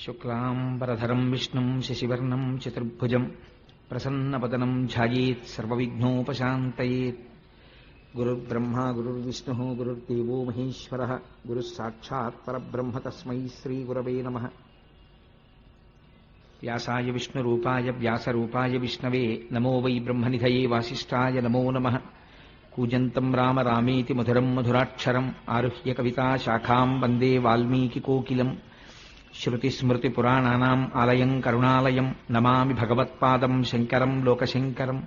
శుక్లాంబరధరం విష్ణుం శశివర్ణం చతుర్భుజం ప్రసన్నవదనం ధ్యాయేత్ సర్వవిఘ్నోపశాంతయేత్. గురుర్బ్రహ్మా గురుర్విష్ణుః గురుర్దేవో మహేశ్వరః గురుః సాక్షాత్ పరబ్రహ్మ తస్మై శ్రీగురవే నమః. వ్యాసాయ విష్ణురూపాయ వ్యాసరూపాయ విష్ణవే నమో వై బ్రహ్మనిధయే వాసిష్ఠాయ నమో నమః. కూజంతం రామ రామేతి మధురం మధురాక్షరం ఆరుహ్య కవితా శాఖాం వందే వాల్మీకికోకిలం. శృతిస్మృతిపురాణానాం ఆలయం కరుణాలయం నమామి భగవత్పాదం శంకరం లోకశంకరం.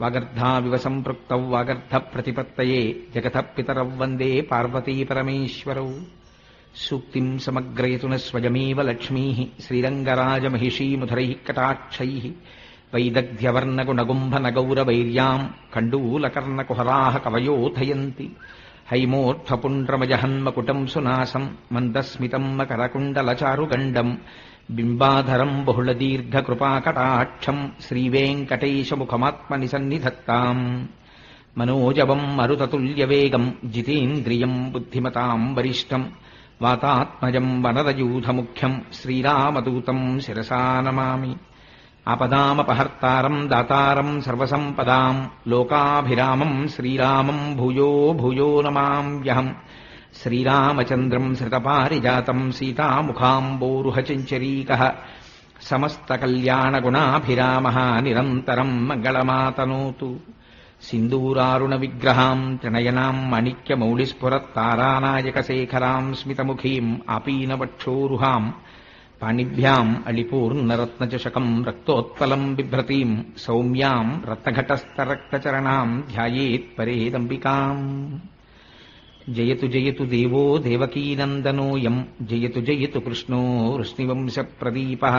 వాగర్ధావివ సంపృక్తౌ వాగర్ధ ప్రతిపత్తయే జగతః పితరౌ వందే పార్వతీ పరమేశ్వరౌ. సూక్తిం సమగ్రయతున స్వయమేవ లక్ష్మీః శ్రీరంగరాజమహిషీ ముధరైః కటాక్షైః. వైదగ్ధ్యవర్ణగుణగుంభనగౌరవైర్యాం కండూలకర్ణకుహరాः కవయోధయంతి. హైమోర్ధ్వపుండ్రమజహన్మకుటం సునాసం మందస్మితం మకరకుండలచారుగండం. బింబాధరం బహుళదీర్ఘకృపాకటాక్షం శ్రీవేంకటేశముఖమాత్మని సన్నిధత్తాం. మనోజవం మరుతతుల్యవేగం జితేంద్రియం బుద్ధిమతాం వరిష్టం. వాతాత్మజం వనరయూధముఖ్యం శ్రీరామదూతం శిరసా నమామి. ఆపదామపహర్తారం దాతారం సర్వసంపదాం లోకాభిరామం శ్రీరామం భూయో భూయో నమామ్యహం. శ్రీరామచంద్రం శ్రితపారిజాతం సీతాముఖాంబోరుహచంచరీకః. సమస్తకల్యాణగుణాభిరామः నిరంతరం మంగళమాతనోతు. సింధూరారుణవిగ్రహాం త్రినయనాం మాణిక్యమౌళిస్ఫురత్తారానాయకశేఖరాం స్మితముఖీం ఆపీనవక్షోరుహాం. పాణిభ్యాం అళిపూర్ణరత్నచషకం రక్తోత్పలం బిభ్రతీం సౌమ్యాం రత్నఘటస్థరక్తచరణాం ధ్యాయేత్ పరేదంబికాం. జయతు జయతు దేవో దేవకీనందనోయం జయతు జయతు కృష్ణో వృష్ణివంశప్రదీపః.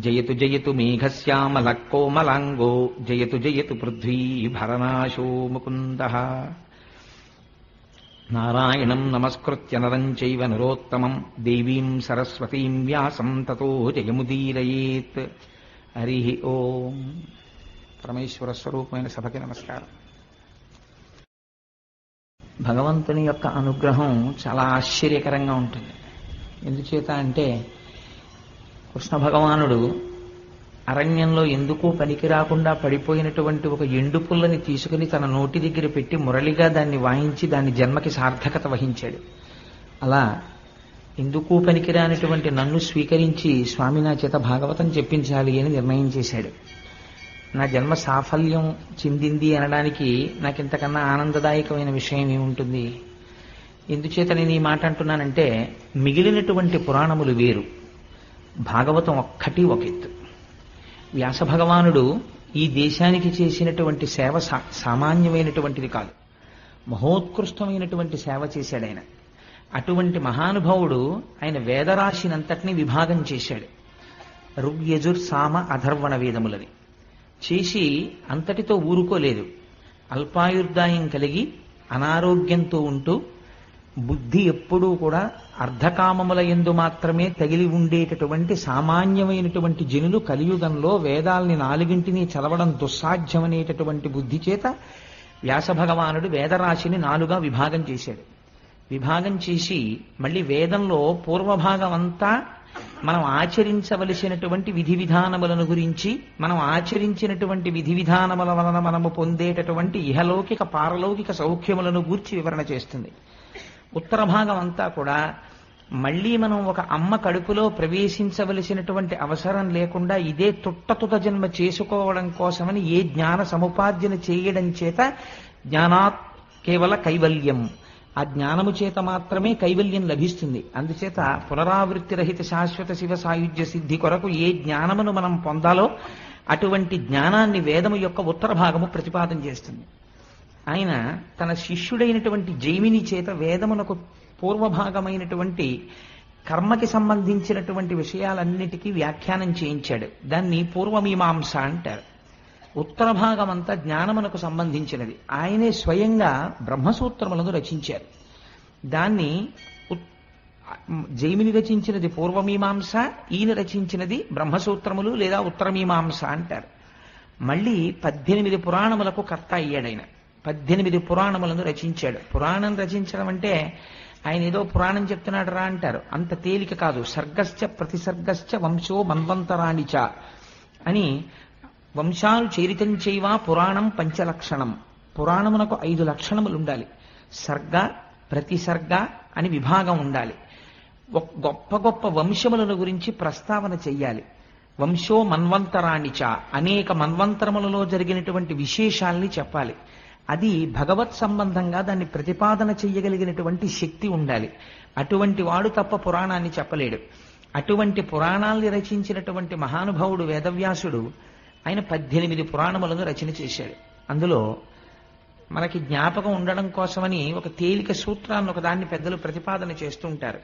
జయతు జయతు మేఘశ్యామలకోమలాంగో జయతు జయతు పృథ్వీభరనాశో ముకుందః. నారాయణం నమస్కృత్య నరం చైవ నరోత్తమం దేవీం సరస్వతీం వ్యాసం తతో జయముదీరయేత్. హరి ఓం. పరమేశ్వర స్వరూపమైన సభకి నమస్కారం. భగవంతుని యొక్క అనుగ్రహం చాలా ఆశ్చర్యకరంగా ఉంటుంది. ఎందుచేత అంటే కృష్ణ భగవానుడు అరణ్యంలో ఎందుకు పనికి రాకుండా పడిపోయినటువంటి ఒక ఎండు పుల్లని తీసుకుని తన నోటి దగ్గర పెట్టి మురళిగా దాన్ని వాయించి దాని జన్మకి సార్థకత వహించాడు. అలా ఎందుకు పనికిరానటువంటి నన్ను స్వీకరించి స్వామి నా చేత భాగవతం చెప్పించాలి అని నిర్ణయం చేశాడు. నా జన్మ సాఫల్యం చెందింది అనడానికి నాకింతకన్నా ఆనందదాయకమైన విషయం ఏముంటుంది? ఎందుచేత నేను ఈ మాట అంటున్నానంటే మిగిలినటువంటి పురాణములు వేరు, భాగవతం ఒక్కటి ఒక ఎత్తు. వ్యాస భగవానుడు ఈ దేశానికి చేసినటువంటి సేవ సామాన్యమైనటువంటిది కాదు, మహోత్కృష్టమైనటువంటి సేవ చేశాడు ఆయన. అటువంటి మహానుభావుడు ఆయన వేదరాశినంతటినీ విభాగం చేశాడు. ఋగ్యజుర్ సామ అధర్వణ వేదములని చేసి అంతటితో ఊరుకోలేదు. అల్పాయుర్దాయం కలిగి అనారోగ్యంతో ఉంటూ బుద్ధి ఎప్పుడూ కూడా అర్ధకామముల యందు మాత్రమే తగిలి ఉండేటటువంటి సామాన్యమైనటువంటి జనులు కలియుగంలో వేదాల్ని నాలుగింటిని చదవడం దుస్సాధ్యమనేటటువంటి బుద్ధి చేత వ్యాస భగవానుడు వేదరాశిని 4గా విభాగం చేశాడు. విభాగం చేసి మళ్ళీ వేదంలో పూర్వభాగం అంతా మనం ఆచరించవలసినటువంటి విధి విధానములను గురించి, మనం ఆచరించినటువంటి విధి విధానముల వలన మనము పొందేటటువంటి ఇహలౌకిక పారలౌకిక సౌఖ్యములను గూర్చి వివరణ చేస్తుంది. ఉత్తర భాగం అంతా కూడా మళ్ళీ మనం ఒక అమ్మ కడుపులో ప్రవేశించవలసినటువంటి అవసరం లేకుండా ఇదే తుట్ట జన్మ చేసుకోవడం కోసమని ఏ జ్ఞాన సముపార్జన చేయడం చేత జ్ఞానాత్ కేవల కైవల్యం, ఆ జ్ఞానము చేత మాత్రమే కైవల్యం లభిస్తుంది. అందుచేత పునరావృత్తి రహిత శాశ్వత శివ సాయుధ్య సిద్ధి కొరకు ఏ జ్ఞానమును మనం పొందాలో అటువంటి జ్ఞానాన్ని వేదము యొక్క ఉత్తర భాగము ప్రతిపాదన చేస్తుంది. ఆయన తన శిష్యుడైనటువంటి జైమిని చేత వేదమునకు పూర్వభాగమైనటువంటి కర్మకి సంబంధించినటువంటి విషయాలన్నిటికీ వ్యాఖ్యానం చేయించాడు. దాన్ని పూర్వమీమాంస అంటారు. ఉత్తర భాగం అంతా జ్ఞానమునకు సంబంధించినది. ఆయనే స్వయంగా బ్రహ్మసూత్రములను రచించారు. దాన్ని జైమిని రచించినది పూర్వమీమాంస, ఈయన రచించినది బ్రహ్మసూత్రములు లేదా ఉత్తరమీమాంస అంటారు. మళ్ళీ 18 పురాణములకు కర్త అయ్యాడు ఆయన. 18 పురాణములను రచించాడు. పురాణం రచించడం అంటే ఆయన ఏదో పురాణం చెప్తున్నాడు రా అంటారు. అంత తేలిక కాదు. సర్గశ్చ ప్రతిసర్గశ్చ వంశో మన్వంతరాణిచ అని వంశాలు చరితం చేయవా పురాణం పంచలక్షణం. పురాణమునకు 5 లక్షణములు ఉండాలి. సర్గ ప్రతిసర్గ అని విభాగం ఉండాలి. గొప్ప గొప్ప వంశముల గురించి ప్రస్తావన చెయ్యాలి. వంశో మన్వంతరాణిచ అనేక మన్వంతరములలో జరిగినటువంటి విశేషాల్ని చెప్పాలి. అది భగవత్ సంబంధంగా దాన్ని ప్రతిపాదన చెయ్యగలిగినటువంటి శక్తి ఉండాలి. అటువంటి వాడు తప్ప పురాణాన్ని చెప్పలేడు. అటువంటి పురాణాల్ని రచించినటువంటి మహానుభావుడు వేదవ్యాసుడు ఆయన 18 పురాణములను రచన చేశాడు. అందులో మనకి జ్ఞాపకం ఉండడం కోసమని ఒక తేలిక సూత్రాన్ని ఒకదాన్ని పెద్దలు ప్రతిపాదన చేస్తుంటారు.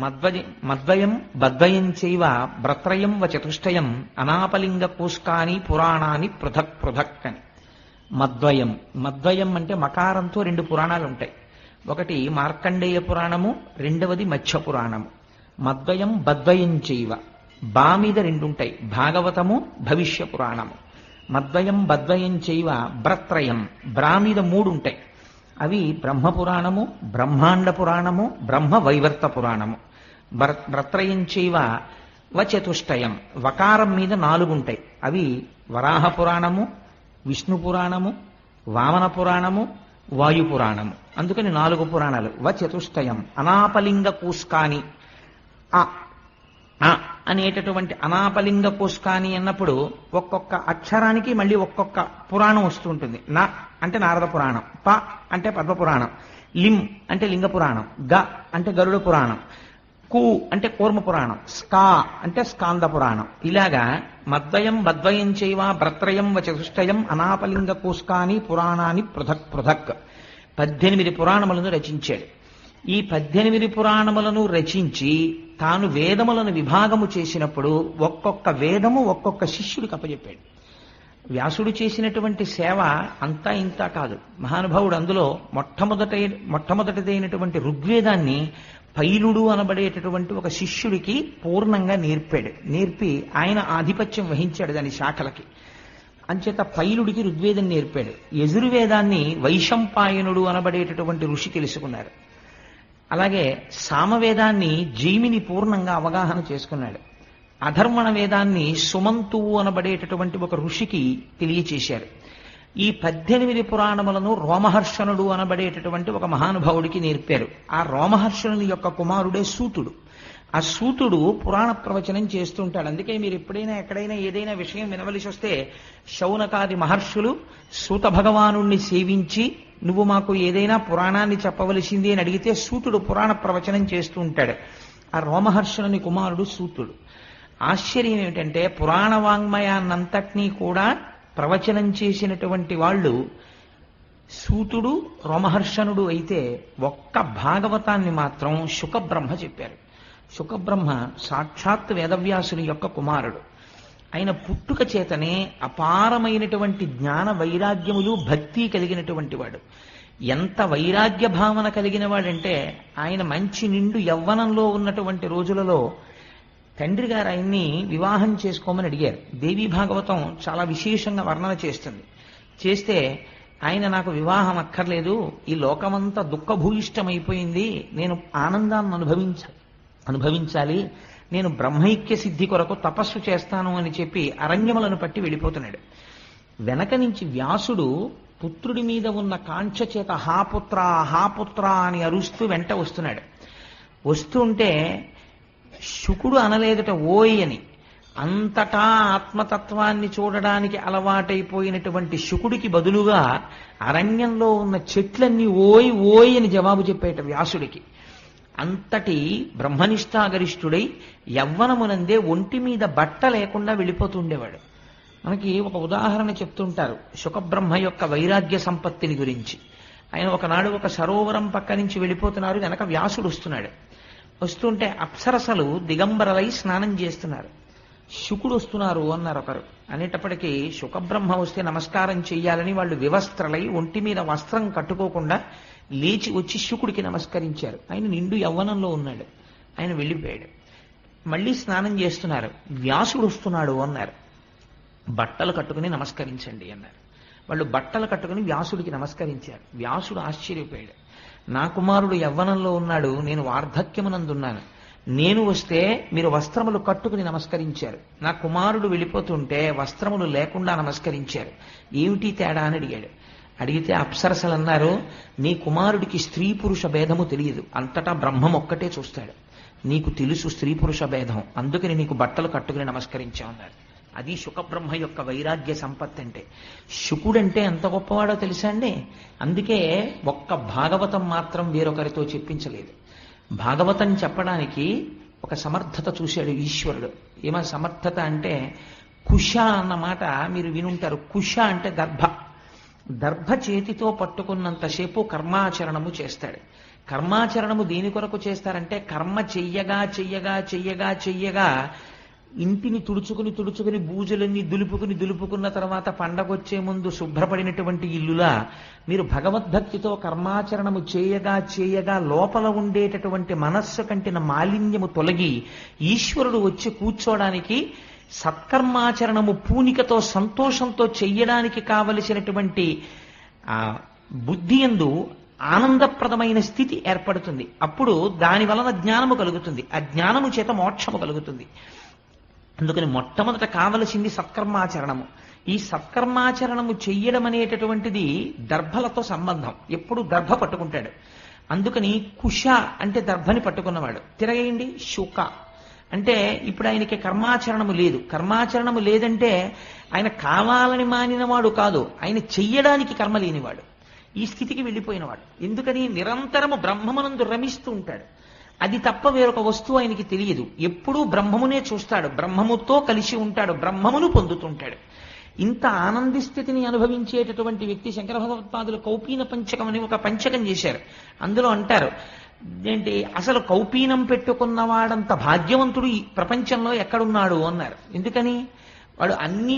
మద్వయం బద్వయం చైవ భ్రత్రయం చతుష్టయం అనాపలింగ కూష్కాని పురాణాన్ని పృథక్ పృథక్ అని. మద్వయం, మద్వయం అంటే మకారంతో 2 పురాణాలు ఉంటాయి. ఒకటి మార్కండేయ పురాణము, రెండవది మత్స్య పురాణము. మద్వయం బద్వయం చైవ, బా మీద 2 ఉంటాయి, భాగవతము భవిష్య పురాణము. మద్వయం బద్వయం చైవ భ్రత్రయం, బ్రా మీద 3 ఉంటాయి. అవి బ్రహ్మపురాణము, బ్రహ్మాండ పురాణము, బ్రహ్మ వైవర్త పురాణము. భ్రత్రయం చైవ చతుష్టయం, వకారం మీద 4 ఉంటాయి. అవి వరాహ పురాణము, విష్ణు పురాణము, వామన పురాణము, వాయు పురాణము. అందుకని 4 పురాణాలు. చతుష్టయం అనాపలింగ కూష్కాని, అనేటటువంటి అనాపలింగ కూష్కాని అన్నప్పుడు ఒక్కొక్క అక్షరానికి మళ్ళీ ఒక్కొక్క పురాణం వస్తూ ఉంటుంది. నా అంటే నారద పురాణం, ప అంటే పద్మ పురాణం, లిం అంటే లింగ పురాణం, గ అంటే గరుడ పురాణం, కు అంటే కూర్మ పురాణం, స్కా అంటే స్కాంద పురాణం. ఇలాగా మద్వయం బద్వయం చైవ భ్రత్రయం చతుష్టయం అనాపలింగ కూష్కాని పురాణాన్ని పృథక్ పృథక్ 18 పురాణములను రచించాడు. ఈ 18 పురాణములను రచించి తాను వేదములను విభాగము చేసినప్పుడు ఒక్కొక్క వేదము ఒక్కొక్క శిష్యుడికి అప్పచెప్పాడు. వ్యాసుడు చేసినటువంటి సేవ అంతా ఇంత కాదు. మహానుభావుడు అందులో మొట్టమొదటిదైనటువంటి ఋగ్వేదాన్ని పైలుడు అనబడేటటువంటి ఒక శిష్యుడికి పూర్ణంగా నేర్పాడు. నేర్పి ఆయన ఆధిపత్యం వహించాడు దాని శాఖలకి. అంచేత పైలుడికి ఋగ్వేదం నేర్పాడు. యజుర్వేదాన్ని వైశంపాయనుడు అనబడేటటువంటి ఋషి తెలుసుకున్నాడు. అలాగే సామవేదాన్ని జైమిని పూర్ణంగా అవగాహన చేసుకున్నాడు. అధర్వణ వేదాన్ని సుమంతువు అనబడేటటువంటి ఒక ఋషికి తెలియచేశారు. ఈ 18 పురాణములను రోమహర్షణుడు అనబడేటటువంటి ఒక మహానుభావుడికి నేర్పారు. ఆ రోమహర్షణుని యొక్క కుమారుడే సూతుడు. ఆ సూతుడు పురాణ ప్రవచనం చేస్తుంటాడు. అందుకే మీరు ఎప్పుడైనా ఎక్కడైనా ఏదైనా విషయం వినవలసి వస్తే శౌనకాది మహర్షులు సూత భగవానుణ్ణి సేవించి నువ్వు మాకు ఏదైనా పురాణాన్ని చెప్పవలసింది అని అడిగితే సూతుడు పురాణ ప్రవచనం చేస్తూ ఉంటాడు. ఆ రోమహర్షణుని కుమారుడు సూతుడు. ఆశ్చర్యం ఏమిటంటే పురాణ వాంగ్మయాన్నంతటినీ కూడా ప్రవచనం చేసినటువంటి వాళ్ళు సూతుడు రోమహర్షణుడు అయితే ఒక్క భాగవతాన్ని మాత్రం శుకబ్రహ్మ చెప్పారు. శుకబ్రహ్మ సాక్షాత్ వేదవ్యాసుని యొక్క కుమారుడు. ఆయన పుట్టుక చేతనే అపారమైనటువంటి జ్ఞాన వైరాగ్యములు భక్తి కలిగినటువంటి వాడు. ఎంత వైరాగ్య భావన కలిగిన వాడంటే ఆయన మంచి నిండు యవ్వనంలో ఉన్నటువంటి రోజులలో తండ్రి గారు ఆయన్ని వివాహం చేసుకోమని అడిగారు. దేవీ భాగవతం చాలా విశేషంగా వర్ణన చేస్తుంది. చేస్తే ఆయన నాకు వివాహం అక్కర్లేదు, ఈ లోకమంతా దుఃఖభూయిష్టమైపోయింది, నేను ఆనందాన్ని అనుభవించాలి, నేను బ్రహ్మైక్య సిద్ధి కొరకు తపస్సు చేస్తాను అని చెప్పి అరణ్యములను పట్టి వెళ్ళిపోతున్నాడు. వెనక నుంచి వ్యాసుడు పుత్రుడి మీద ఉన్న కాంక్ష చేత హాపుత్ర హాపుత్ర అని అరుస్తూ వెంట వస్తున్నాడు. వస్తుంటే శుకుడు అనలేదట ఓయ్ అని. అంతటా ఆత్మతత్వాన్ని చూడడానికి అలవాటైపోయినటువంటి శుకుడికి బదులుగా అరణ్యంలో ఉన్న చెట్లన్నీ ఓయ్ ఓయ్ అని జవాబు చెప్పేట వ్యాసుడికి. అంతటి బ్రహ్మనిష్టాగరిష్ఠుడై యవ్వనమునందే ఒంటి మీద బట్ట లేకుండా వెళ్ళిపోతుండేవాడు. మనకి ఒక ఉదాహరణ చెప్తుంటారు శుకబ్రహ్మ యొక్క వైరాగ్య సంపత్తిని గురించి. ఆయన ఒకనాడు ఒక సరోవరం పక్క నుంచి వెళ్ళిపోతున్నారు, వెనక వ్యాసుడు వస్తున్నాడు. వస్తుంటే అప్సరసలు దిగంబరలై స్నానం చేస్తున్నారు. శుకుడు వస్తున్నారు అన్నారు ఒకరు. అనేటప్పటికీ శుకబ్రహ్మ వస్తే నమస్కారం చెయ్యాలని వాళ్ళు వివస్త్రలై ఒంటి మీద వస్త్రం కట్టుకోకుండా లేచి వచ్చి శుకుడికి నమస్కరించారు. ఆయన నిండు యవ్వనంలో ఉన్నాడు. ఆయన వెళ్ళిపోయాడు. మళ్ళీ స్నానం చేస్తున్నారు. వ్యాసుడు వస్తున్నాడు అన్నారు. బట్టలు కట్టుకుని నమస్కరించండి అన్నారు. వాళ్ళు బట్టలు కట్టుకుని వ్యాసుడికి నమస్కరించారు. వ్యాసుడు ఆశ్చర్యపోయాడు. నా కుమారుడు యవ్వనంలో ఉన్నాడు, నేను వార్ధక్యమునందున్నాను. నేను వస్తే మీరు వస్త్రములు కట్టుకుని నమస్కరించారు, నా కుమారుడు వెళ్ళిపోతుంటే వస్త్రములు లేకుండా నమస్కరించారు. ఏమిటి తేడా అని అడిగాడు. అడిగితే అప్సరసలు అన్నారు, నీ కుమారుడికి స్త్రీ పురుష భేదము తెలియదు, అంతటా బ్రహ్మం ఒక్కటే చూస్తాడు. నీకు తెలుసు స్త్రీ పురుష భేదం, అందుకని నీకు బట్టలు కట్టుకుని నమస్కరించామన్నారు. అది శుకబ్రహ్మ యొక్క వైరాగ్య సంపత్తి అంటే. శుకుడంటే ఎంత గొప్పవాడో తెలుసా అండి. అందుకే ఒక్క భాగవతం మాత్రం వేరొకరితో చెప్పించలేదు. భాగవతం చెప్పడానికి ఒక సమర్థత చూశాడు ఈశ్వరుడు. ఏమో సమర్థత అంటే, కుశ అన్నమాట మీరు వినుంటారు. కుశ అంటే దర్భ. దర్భ చేతితో పట్టుకున్నంతసేపు కర్మాచరణము చేస్తాడు. కర్మాచరణము దేని కొరకు చేస్తారంటే, కర్మ చెయ్యగా చెయ్యగా చెయ్యగా చెయ్యగా ఇంటిని తుడుచుకుని బూజులన్నీ దులుపుకున్న తర్వాత పండగొచ్చే ముందు శుభ్రపడినటువంటి ఇల్లులా మీరు భగవద్భక్తితో కర్మాచరణము చేయగా చేయగా లోపల ఉండేటటువంటి మనస్సు కంటిన మాలిన్యము తొలగి ఈశ్వరుడు వచ్చి కూర్చోడానికి, సత్కర్మాచరణము పూనికతో సంతోషంతో చెయ్యడానికి కావలసినటువంటి బుద్ధి యందు ఆనందప్రదమైన స్థితి ఏర్పడుతుంది. అప్పుడు దాని వలన జ్ఞానము కలుగుతుంది. ఆ జ్ఞానము చేత మోక్షము కలుగుతుంది. అందుకని మొట్టమొదట కావలసింది సత్కర్మాచరణము. ఈ సత్కర్మాచరణము చెయ్యడం అనేటటువంటిది దర్భలతో సంబంధం. ఎప్పుడు దర్భ పట్టుకుంటాడు. అందుకని కుశ అంటే దర్భని పట్టుకున్నవాడు. తిరగేయండి శుక అంటే ఇప్పుడు ఆయనకి కర్మాచరణము లేదు. కర్మాచరణము లేదంటే ఆయన కావాలని మానినవాడు కాదు, ఆయన చెయ్యడానికి కర్మ లేనివాడు. ఈ స్థితికి వెళ్ళిపోయినవాడు. ఎందుకని నిరంతరము బ్రహ్మమునందు రమిస్తూ ఉంటాడు. అది తప్ప వేరొక వస్తువు ఆయనకి తెలియదు. ఎప్పుడూ బ్రహ్మమునే చూస్తాడు, బ్రహ్మముతో కలిసి ఉంటాడు, బ్రహ్మమును పొందుతుంటాడు. ఇంత ఆనంది స్థితిని అనుభవించేటటువంటి వ్యక్తి శంకర భగవత్పాదులు కౌపీన పంచకం అని ఒక పంచకం చేశారు. అందులో అంటారు ఏంటి, అసలు కౌపీనం పెట్టుకున్నవాడంత భాగ్యవంతుడు ఈ ప్రపంచంలో ఎక్కడున్నాడు అన్నారు. ఎందుకని? వాడు అన్నీ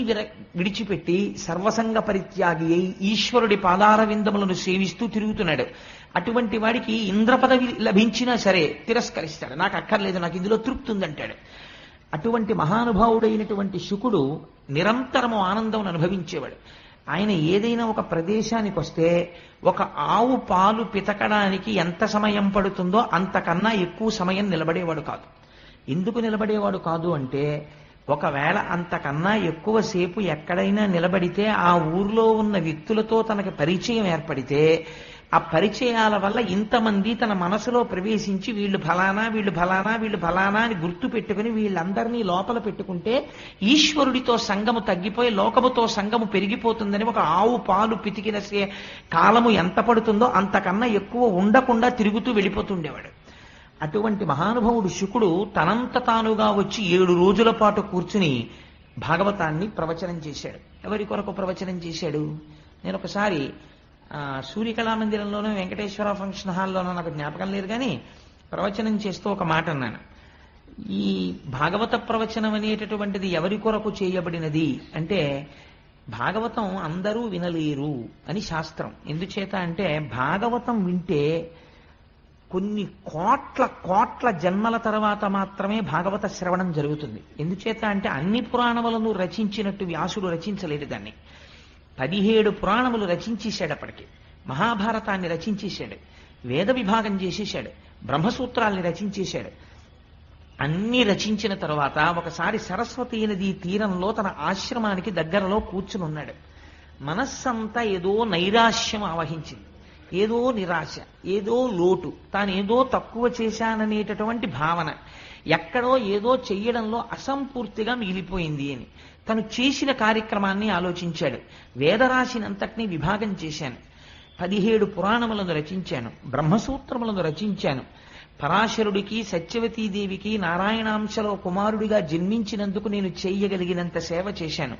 విడిచిపెట్టి సర్వసంగ పరిత్యాగి అయి ఈశ్వరుడి పాదార విందములను సేవిస్తూ తిరుగుతున్నాడు. అటువంటి వాడికి ఇంద్ర పదవి లభించినా సరే తిరస్కరిస్తాడు. నాకు అక్కర్లేదు, నాకు ఇందులో తృప్తి ఉందంటాడు. అటువంటి మహానుభావుడైనటువంటి శుకుడు నిరంతరము ఆనందం అనుభవించేవాడు. ఆయన ఏదైనా ఒక ప్రదేశానికి వస్తే ఒక ఆవు పాలు పితకడానికి ఎంత సమయం పడుతుందో అంతకన్నా ఎక్కువ సమయం నిలబడేవాడు కాదు. ఎందుకు నిలబడేవాడు కాదు అంటే, ఒకవేళ అంతకన్నా ఎక్కువసేపు ఎక్కడైనా నిలబడితే ఆ ఊర్లో ఉన్న వ్యక్తులతో తనకు పరిచయం ఏర్పడితే ఆ పరిచయాల వల్ల ఇంతమంది తన మనసులో ప్రవేశించి వీళ్ళు ఫలానా వీళ్ళు ఫలానా వీళ్ళు ఫలానా అని గుర్తు పెట్టుకుని వీళ్ళందరినీ లోపల పెట్టుకుంటే ఈశ్వరుడితో సంగము తగ్గిపోయి లోకముతో సంగము పెరిగిపోతుందని ఒక ఆవు పాలు పితికిన కాలము ఎంత పడుతుందో అంతకన్నా ఎక్కువ ఉండకుండా తిరుగుతూ వెళ్ళిపోతుండేవాడు. అటువంటి మహానుభావుడు శుకుడు తనంత తానుగా వచ్చి 7 రోజుల పాటు కూర్చుని భాగవతాన్ని ప్రవచనం చేశాడు. ఎవరి కొరకు ప్రవచనం చేశాడు? నేను ఒకసారి సూర్యకళామందిరంలోనూ వెంకటేశ్వర ఫంక్షన్ హాల్లోనూ నాకు జ్ఞాపకం లేదు, కానీ ప్రవచనం చేస్తూ ఒక మాట అన్నాను. ఈ భాగవత ప్రవచనం అనేటటువంటిది ఎవరి కొరకు చేయబడినది అంటే, భాగవతం అందరూ వినలేరు అని శాస్త్రం. ఎందుచేత అంటే భాగవతం వింటే కొన్ని కోట్ల జన్మల తర్వాత మాత్రమే భాగవత శ్రవణం జరుగుతుంది. ఎందుచేత అంటే అన్ని పురాణములను రచించినట్టు వ్యాసుడు రచించలేదు దాన్ని. 17 పురాణములు రచించేశాడు. అప్పటికి మహాభారతాన్ని రచించేశాడు, వేద విభాగం చేసేశాడు, బ్రహ్మసూత్రాల్ని రచించేశాడు. అన్ని రచించిన తర్వాత ఒకసారి సరస్వతీ నదీ తీరంలో తన ఆశ్రమానికి దగ్గరలో కూర్చుని ఉన్నాడు. మనస్సంతా ఏదో నైరాశ్యం ఆవహించింది, ఏదో నిరాశ, ఏదో లోటు, తానేదో తక్కువ చేశాననేటటువంటి భావన, ఎక్కడో ఏదో చెయ్యడంలో అసంపూర్తిగా మిగిలిపోయింది అని తను చేసిన కార్యక్రమాన్ని ఆలోచించాడు. వేదరాశినంతటినీ విభాగం చేశాను, 17 పురాణములను రచించాను, బ్రహ్మసూత్రములను రచించాను, పరాశరుడికి సత్యవతీదేవికి నారాయణాంశలో కుమారుడిగా జన్మించినందుకు నేను చేయగలిగినంత సేవ చేశాను,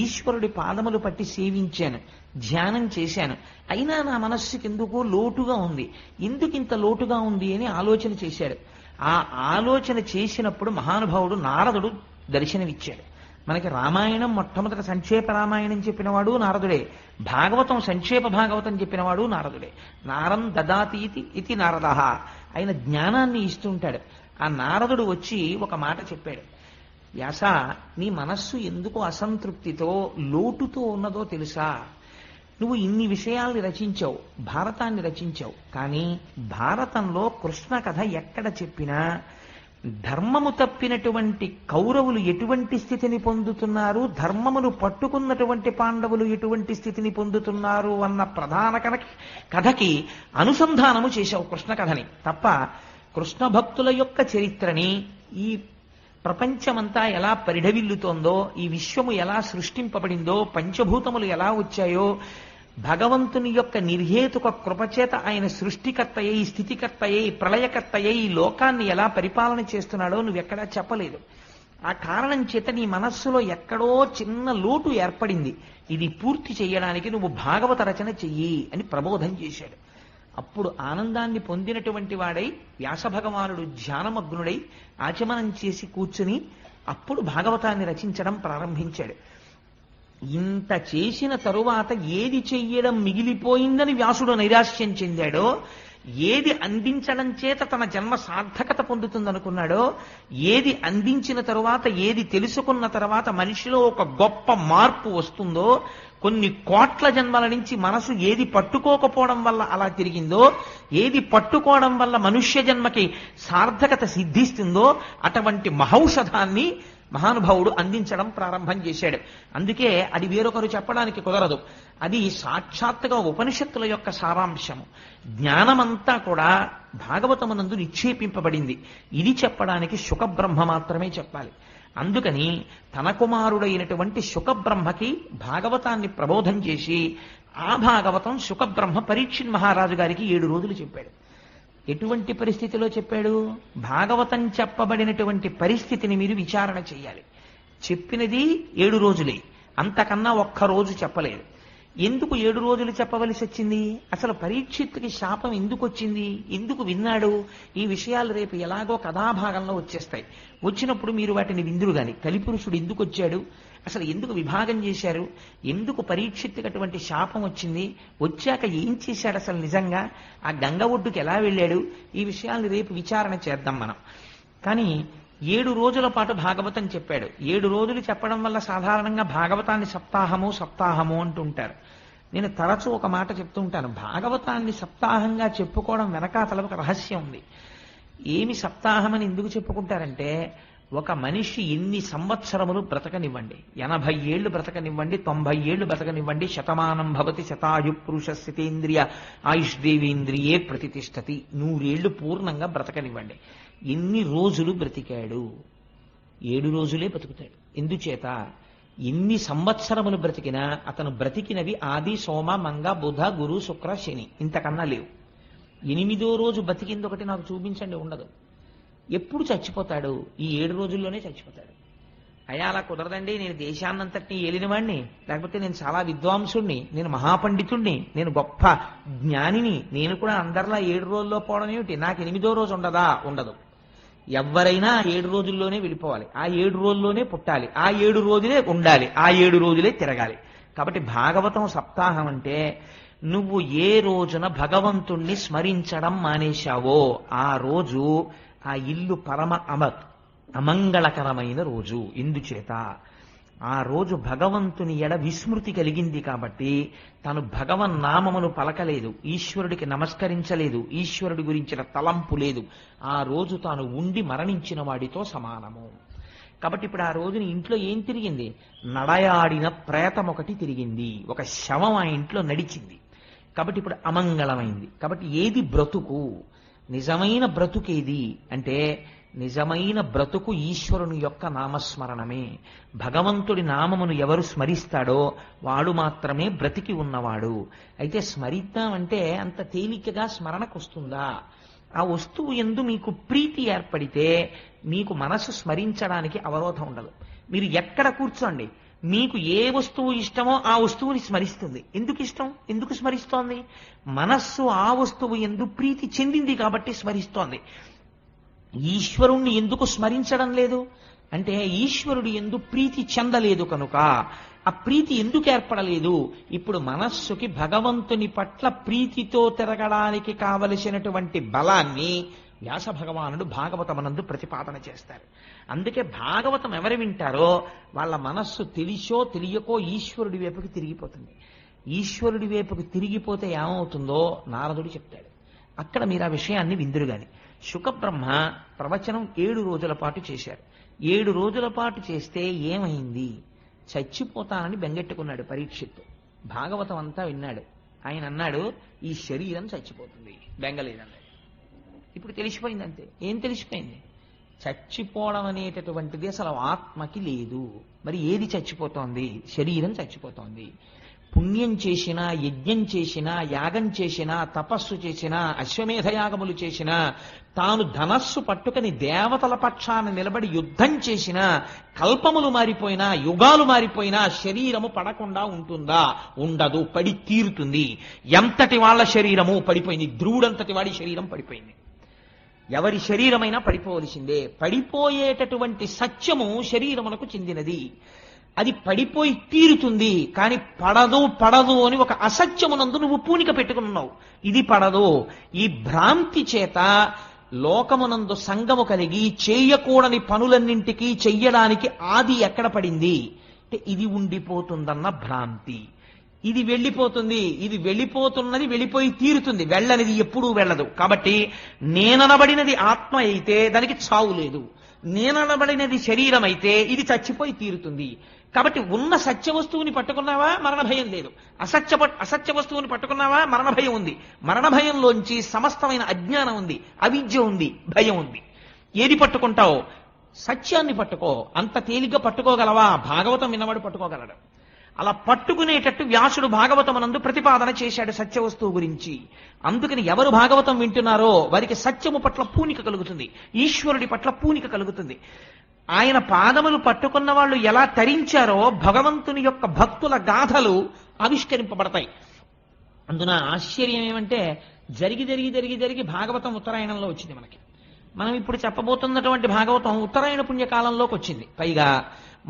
ఈశ్వరుడి పాదములు పట్టి సేవించాను, ధ్యానం చేశాను. అయినా నా మనస్సుకి ఎందుకో లోటుగా ఉంది. ఎందుకింత లోటుగా ఉంది అని ఆలోచన చేశాడు. ఆ ఆలోచన చేసినప్పుడు మహానుభావుడు నారదుడు దర్శనమిచ్చాడు. మనకి రామాయణం మొట్టమొదట సంక్షేప రామాయణం చెప్పినవాడు నారదుడే, భాగవతం సంక్షేప భాగవతం చెప్పినవాడు నారదుడే. నారం దదాతీతి ఇది నారదః, ఆయన జ్ఞానాన్ని ఇస్తుంటాడు. ఆ నారదుడు వచ్చి ఒక మాట చెప్పాడు. వ్యాస, నీ మనస్సు ఎందుకు అసంతృప్తితో లోటుతో ఉన్నదో తెలుసా? నువ్వు ఇన్ని విషయాల్ని రచించావు, భారతాన్ని రచించావు, కానీ భారతంలో కృష్ణ కథ ఎక్కడ చెప్పినా ధర్మము తప్పినటువంటి కౌరవులు ఎటువంటి స్థితిని పొందుతున్నారు, ధర్మమును పట్టుకున్నటువంటి పాండవులు ఎటువంటి స్థితిని పొందుతున్నారు అన్న ప్రధాన కథకి అనుసంధానము చేశావు కృష్ణ కథని తప్ప కృష్ణ భక్తుల యొక్క చరిత్రని, ఈ ప్రపంచమంతా ఎలా పరిఢవిల్లుతోందో, ఈ విశ్వము ఎలా సృష్టింపబడిందో, పంచభూతములు ఎలా వచ్చాయో, భగవంతుని యొక్క నిర్హేతుక కృపచేత ఆయన సృష్టికర్తయ్యి, స్థితికర్తయ్యి, ప్రళయకర్తయ్యి ఈ లోకాన్ని ఎలా పరిపాలన చేస్తున్నాడో నువ్వెక్కడా చెప్పలేదు. ఆ కారణం చేత నీ మనస్సులో ఎక్కడో చిన్న లోటు ఏర్పడింది. ఇది పూర్తి చేయడానికి నువ్వు భాగవత రచన చెయ్యి అని ప్రబోధం చేశాడు. అప్పుడు ఆనందాన్ని పొందినటువంటి వాడై వ్యాస భగవానుడు ధ్యానమగ్నుడై ఆచమనం చేసి కూర్చుని అప్పుడు భాగవతాన్ని రచించడం ప్రారంభించాడు. ఇంత చేసిన తరువాత ఏది చెయ్యడం మిగిలిపోయిందని వ్యాసుడు నైరాశ్యం చెందాడో, ఏది అందించడం చేత తన జన్మ సార్థకత పొందుతుందనుకున్నాడో, ఏది అందించిన తరువాత, ఏది తెలుసుకున్న తర్వాత మనిషిలో ఒక గొప్ప మార్పు వస్తుందో, కొన్ని కోట్ల జన్మల నుంచి మనసు ఏది పట్టుకోకపోవడం వల్ల అలా తిరిగిందో, ఏది పట్టుకోవడం వల్ల మనుష్య జన్మకి సార్థకత సిద్ధిస్తుందో అటువంటి మహౌషధాన్ని మహానుభావుడు అందించడం ప్రారంభం చేశాడు. అందుకే అది వేరొకరు చెప్పడానికి కుదరదు. అది సాక్షాత్తుగా ఉపనిషత్తుల యొక్క సారాంశము. జ్ఞానమంతా కూడా భాగవతమునందు నిక్షేపింపబడింది. ఇది చెప్పడానికి శుకబ్రహ్మ మాత్రమే చెప్పాలి. అందుకని తన కుమారుడైనటువంటి శుకబ్రహ్మకి భాగవతాన్ని ప్రబోధం చేసి ఆ భాగవతం శుకబ్రహ్మ పరీక్షిత్ మహారాజు గారికి 7 రోజులు చెప్పాడు. ఎటువంటి పరిస్థితిలో చెప్పాడు? భాగవతం చెప్పబడినటువంటి పరిస్థితిని మీరు విచారణ చేయాలి. చెప్పినది 7 రోజులే, అంతకన్నా ఒక్క రోజు చెప్పలేదు. ఎందుకు 7 రోజులు చెప్పవలసి వచ్చింది? అసలు పరీక్షిత్తుకి శాపం ఎందుకు వచ్చింది? ఎందుకు విన్నాడు? ఈ విషయాలు రేపు ఎలాగో కథాభాగంలో వచ్చేస్తాయి. వచ్చినప్పుడు మీరు వాటిని విందురు గాని. కలిపురుషుడు ఎందుకు వచ్చాడు, అసలు ఎందుకు విభాగం చేశారు, ఎందుకు పరీక్షిత్తుకి అటువంటి శాపం వచ్చింది, వచ్చాక ఏం చేశాడు అసలు నిజంగా, ఆ గంగ ఒడ్డుకి ఎలా వెళ్ళాడు, ఈ విషయాల్ని రేపు విచారణ చేద్దాం మనం. కానీ 7 రోజుల పాటు భాగవతం చెప్పాడు. 7 రోజులు చెప్పడం వల్ల సాధారణంగా భాగవతాన్ని సప్తాహము అంటుంటారు. నేను తరచూ ఒక మాట చెప్తూ ఉంటాను, భాగవతాన్ని సప్తాహంగా చెప్పుకోవడం వెనకాతల ఒక రహస్యం ఉంది. ఏమి సప్తాహమని ఎందుకు చెప్పుకుంటారంటే, ఒక మనిషి ఎన్ని సంవత్సరములు బ్రతకనివ్వండి, 80 ఏళ్లు బ్రతకనివ్వండి, 90 ఏళ్లు బ్రతకనివ్వండి, శతమానం భవతి శతాయు పురుష స్థితేంద్రియ ఆయుష్దేవేంద్రియే ప్రతిష్టతి, 100 ఏళ్లు పూర్ణంగా బ్రతకనివ్వండి. ఎన్ని రోజులు బ్రతికాడు? 7 రోజులే బ్రతుకుతాడు. ఎందుచేత? ఎన్ని సంవత్సరములు బ్రతికినా అతను బ్రతికినవి ఆది సోమ మంగ బుధ గురు శుక్ర శని, ఇంతకన్నా లేవు. 8వ రోజు బతికింది ఒకటి నాకు చూపించండి, ఉండదు. ఎప్పుడు చచ్చిపోతాడు? ఈ 7 రోజుల్లోనే చచ్చిపోతాడు. అయ్యా అలా కుదరదండి, నేను దేశాన్నంతటినీ ఏలినవాణ్ణి, లేకపోతే నేను చాలా విద్వాంసుణ్ణి, నేను మహాపండితుణ్ణి, నేను గొప్ప జ్ఞానిని, నేను కూడా అందరిలా 7 రోజుల్లో పోవడం ఏమిటి, నాకు 8వ రోజు ఉండదా? ఉండదు. ఎవరైనా 7 రోజుల్లోనే వెళ్ళిపోవాలి, ఆ 7 రోజుల్లోనే పుట్టాలి, ఆ 7 రోజులే ఉండాలి, ఆ 7 రోజులే తిరగాలి. కాబట్టి భాగవతం సప్తాహం అంటే నువ్వు ఏ రోజున భగవంతుణ్ణి స్మరించడం మానేశావో ఆ రోజు ఆ ఇల్లు పరమ అమంగళకరమైన రోజు. ఎందుచేత? ఆ రోజు భగవంతుని ఎడ విస్మృతి కలిగింది కాబట్టి తను భగవన్నామమును పలకలేదు, ఈశ్వరుడికి నమస్కరించలేదు, ఈశ్వరుడి గురించిన తలంపు లేదు. ఆ రోజు తాను ఉండి మరణించిన వాడితో సమానము. కాబట్టి ఇప్పుడు ఆ రోజుని ఇంట్లో ఏం తిరిగింది? నడయాడిన ప్రేతం ఒకటి తిరిగింది, ఒక శవం ఆ ఇంట్లో నడిచింది. కాబట్టి ఇప్పుడు అమంగళమైంది. కాబట్టి ఏది బ్రతుకు? నిజమైన బ్రతుకేది అంటే, నిజమైన బ్రతుకు ఈశ్వరుని యొక్క నామస్మరణమే. భగవంతుడి నామమును ఎవరు స్మరిస్తాడో వాడు మాత్రమే బ్రతికి ఉన్నవాడు. అయితే స్మరిద్దామంటే అంత తేలికగా స్మరణకు వస్తుందా? ఆ వస్తువు యందు మీకు ప్రీతి ఏర్పడితే మీకు మనసు స్మరించడానికి అవరోధం ఉండదు. మీరు ఎక్కడ కూర్చోండి, మీకు ఏ వస్తువు ఇష్టమో ఆ వస్తువుని స్మరిస్తుంది. ఎందుకు ఇష్టం? ఎందుకు స్మరిస్తోంది? మనస్సు ఆ వస్తువు యందు ప్రీతి చెందింది కాబట్టి స్మరిస్తోంది. ఈశ్వరుణ్ణి ఎందుకు స్మరించడం లేదు అంటే, ఈశ్వరుడు యందు ప్రీతి చెందలేదు కనుక. ఆ ప్రీతి ఎందుకు ఏర్పడలేదు? ఇప్పుడు మనస్సుకి భగవంతుని పట్ల ప్రీతితో తిరగడానికి కావలసినటువంటి బలాన్ని వ్యాస భగవానుడు భాగవతమనందు ప్రతిపాదన చేస్తారు. అందుకే భాగవతం ఎవరు వింటారో వాళ్ళ మనస్సు తెలిసో తెలియకో ఈశ్వరుడి వైపుకి తిరిగిపోతుంది. ఈశ్వరుడి వైపుకు తిరిగిపోతే ఏమవుతుందో నారదుడు చెప్తాడు. అక్కడ మీరు ఆ విషయాన్ని విందురు గాని. శుకబ్రహ్మ ప్రవచనం 7 రోజుల పాటు చేశారు. 7 రోజుల పాటు చేస్తే ఏమైంది? చచ్చిపోతానని బెంగెట్టుకున్నాడు పరీక్షిత్తు. భాగవతం అంతా విన్నాడు. ఆయన అన్నాడు, ఈ శరీరం చచ్చిపోతుంది, బెంగలేదన్నాడు. ఇప్పుడు తెలిసిపోయిందంతే. ఏం తెలిసిపోయింది? చచ్చిపోవడం అనేటటువంటిది అసలు ఆత్మకి లేదు. మరి ఏది చచ్చిపోతోంది? శరీరం చచ్చిపోతోంది. పుణ్యం చేసినా, యజ్ఞం చేసినా, యాగం చేసినా, తపస్సు చేసినా, అశ్వమేధయాగములు చేసినా, తాను ధనస్సు పట్టుకుని దేవతల పక్షాన నిలబడి యుద్ధం చేసినా, కల్పములు మారిపోయినా, యుగాలు మారిపోయినా శరీరము పడకుండా ఉంటుందా? ఉండదు, పడి తీరుతుంది. ఎంతటి వాళ్ళ శరీరము పడిపోయింది. ధ్రువుడంతటి వాడి శరీరం పడిపోయింది. ఎవరి శరీరమైనా పడిపోవలసిందే. పడిపోయేటటువంటి సత్యము శరీరమునకు చెందినది. అది పడిపోయి తీరుతుంది. కానీ పడదు అని ఒక అసత్యమునందు నువ్వు పూనిక పెట్టుకున్నావు. ఇది పడదు. ఈ భ్రాంతి చేత లోకమునందు సంగము కలిగి చేయకూడని పనులన్నింటికీ చెయ్యడానికి ఆది ఎక్కడ పడింది అంటే ఇది ఉండిపోతుందన్న భ్రాంతి. ఇది వెళ్ళిపోతుంది. ఇది వెళ్ళిపోతున్నది వెళ్ళిపోయి తీరుతుంది. వెళ్ళనిది ఎప్పుడూ వెళ్ళదు. కాబట్టి నేననబడినది ఆత్మ అయితే దానికి చావు లేదు. నేననబడినది శరీరం అయితే ఇది చచ్చిపోయి తీరుతుంది. కాబట్టి ఉన్న సత్య వస్తువుని పట్టుకున్నావా మరణ భయం లేదు. అసత్య వస్తువుని పట్టుకున్నావా మరణ భయం ఉంది. మరణ భయంలోంచి సమస్తమైన అజ్ఞానం ఉంది, అవిద్య ఉంది, భయం ఉంది. ఏది పట్టుకుంటావు? సత్యాన్ని పట్టుకో. అంత తేలిగ్గా పట్టుకోగలవా? భాగవతం విన్నవాడు పట్టుకోగలడు. అలా పట్టుకునేటట్టు వ్యాసుడు భాగవతమునందు ప్రతిపాదన చేశాడు సత్య వస్తువు గురించి. అందుకని ఎవరు భాగవతం వింటున్నారో వారికి సత్యము పట్ల పూనిక కలుగుతుంది, ఈశ్వరుడి పట్ల పూనిక కలుగుతుంది. ఆయన పాదములు పట్టుకున్న వాళ్ళు ఎలా తరించారో భగవంతుని యొక్క భక్తుల గాథలు ఆవిష్కరింపబడతాయి. అందున ఆశ్చర్యం ఏమంటే జరిగి భాగవతం ఉత్తరాయణంలో వచ్చింది మనకి. మనం ఇప్పుడు చెప్పబోతున్నటువంటి భాగవతం ఉత్తరాయణ పుణ్యకాలంలోకి వచ్చింది. పైగా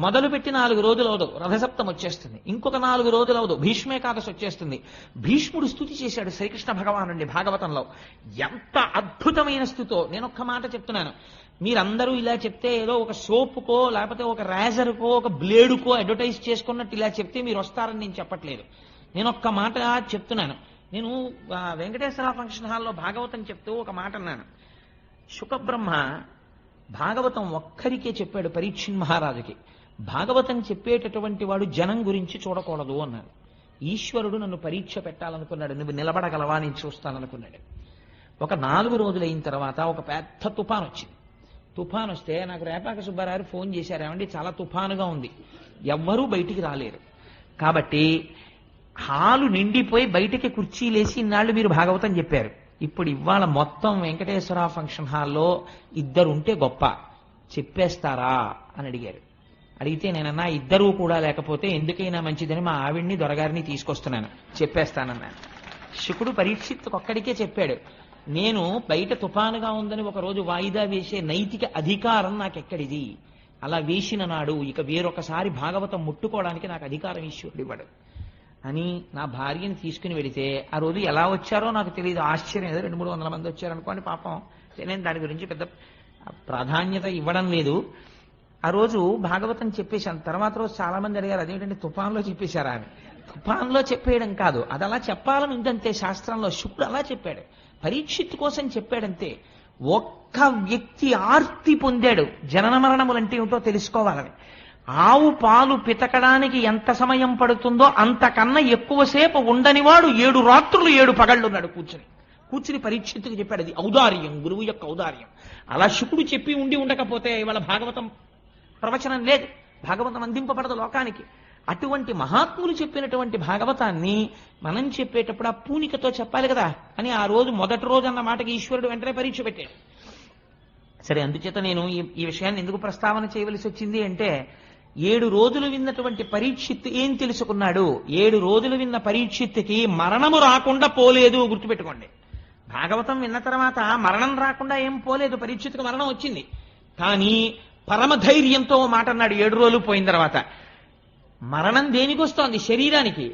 మొదలుపెట్టి 4 రోజులు అవదు, రథసప్తం వచ్చేస్తుంది. ఇంకొక 4 రోజులు అవదు, భీష్మేకాదశి వచ్చేస్తుంది. భీష్ముడు స్తుతి చేశాడు శ్రీకృష్ణ భగవానుడి భాగవతంలో. ఎంత అద్భుతమైన స్థుతో! నేను ఒక్క మాట చెప్తున్నాను. మీరందరూ ఇలా చెప్తే ఏదో ఒక సోపుకో లేకపోతే ఒక రేజర్కో ఒక బ్లేడుకో అడ్వర్టైజ్ చేసుకున్నట్టు ఇలా చెప్తే మీరు వస్తారని నేను చెప్పట్లేదు. నేను ఒక్క మాట చెప్తున్నాను. నేను వెంకటేశ్వర ఫంక్షన్ హాల్లో భాగవతం చెప్తూ ఒక మాట అన్నాను. శుకబ్రహ్మ భాగవతం ఒక్కరికే చెప్పాడు పరీక్షిత్ మహారాజుకి. భాగవతం చెప్పేటటువంటి వాడు జనం గురించి చూడకూడదు అన్నాడు. ఈశ్వరుడు నన్ను పరీక్ష పెట్టాలనుకున్నాడు. నువ్వు నిలబడగలవా నేను చూస్తాననుకున్నాడు. ఒక 4 రోజులైన తర్వాత ఒక పెద్ద తుఫాన్ వచ్చింది. తుఫాన్ వస్తే నాకు రేపాక సుబ్బారావు ఫోన్ చేశారు, ఏమండి చాలా తుఫానుగా ఉంది, ఎవ్వరూ బయటికి రాలేరు. కాబట్టి హాలు నిండిపోయి బయటికి కుర్చీలేసి ఇన్నాళ్ళు మీరు భాగవతం చెప్పారు. ఇప్పుడు ఇవాళ మొత్తం వెంకటేశ్వర ఫంక్షన్ హాల్లో 2 ఉంటే గొప్ప, చెప్పేస్తారా అని అడిగారు. అడిగితే నేనన్నా 2 కూడా లేకపోతే ఎందుకైనా మంచిదని మా ఆవిడ్ని దొరగారిని తీసుకొస్తున్నాను, చెప్పేస్తానన్నాను. శుకుడు పరీక్షిత్తుకు ఒక్కడికే చెప్పాడు, నేను బయట తుఫానుగా ఉందని ఒక రోజు వాయిదా వేసే నైతిక అధికారం నాకెక్కడిది? అలా వేసిన నాడు ఇక వేరొకసారి భాగవతం ముట్టుకోవడానికి నాకు అధికారం ఈశ్వరుడు ఇవ్వడు అని నా భార్యని తీసుకుని వెళితే ఆ రోజు ఎలా వచ్చారో నాకు తెలియదు. ఆశ్చర్యం, ఏదో 200-300 మంది వచ్చారనుకోండి పాపం. నేను దాని గురించి పెద్ద ప్రాధాన్యత ఇవ్వడం లేదు. ఆ రోజు భాగవతం చెప్పేశాను. తర్వాత రోజు చాలా మంది అడిగారు, అదేంటంటే తుఫాన్లో చెప్పేశారా అని. తుఫాన్లో చెప్పేయడం కాదు, అది అలా చెప్పాలని ఉందంతే శాస్త్రంలో. శుకుడు అలా చెప్పాడు, పరీక్షిత్ కోసం చెప్పాడంతే. ఒక్క వ్యక్తి ఆర్తి పొందాడు, జనన మరణములంటే ఏమిటో తెలుసుకోవాలని. ఆవు పాలు పితకడానికి ఎంత సమయం పడుతుందో అంతకన్నా ఎక్కువసేపు ఉండనివాడు 7 రాత్రులు 7 పగళ్ళున్నాడు కూర్చుని పరీక్షిత్తుకు చెప్పాడు. అది ఔదార్యం, గురువు యొక్క ఔదార్యం. అలా శుకుడు చెప్పి ఉండకపోతే ఇవాళ భాగవతం ప్రవచనం లేదు, భాగవతం అందింపబడదు లోకానికి. అటువంటి మహాత్ములు చెప్పినటువంటి భాగవతాన్ని మనం చెప్పేటప్పుడు ఆ పూనికతో చెప్పాలి కదా అని ఆ రోజు మొదటి రోజు అన్న మాటకి ఈశ్వరుడు వెంటనే పరీక్ష పెట్టాడు. సరే, అందుచేత నేను ఈ విషయాన్ని ఎందుకు ప్రస్తావన చేయవలసి వచ్చింది అంటే 7 రోజులు విన్నటువంటి పరీక్షిత్ ఏం తెలుసుకున్నాడు? 7 రోజులు విన్న పరీక్షిత్తుకి మరణము రాకుండా పోలేదు. గుర్తుపెట్టుకోండి, భాగవతం విన్న తర్వాత మరణం రాకుండా ఏం పోలేదు. పరీక్షిత్తుకు మరణం వచ్చింది, కానీ పరమధైర్యంతో మాట అన్నాడు 7 రోజులు పోయిన తర్వాత. మరణం దేనికి వస్తోంది? శరీరానికి.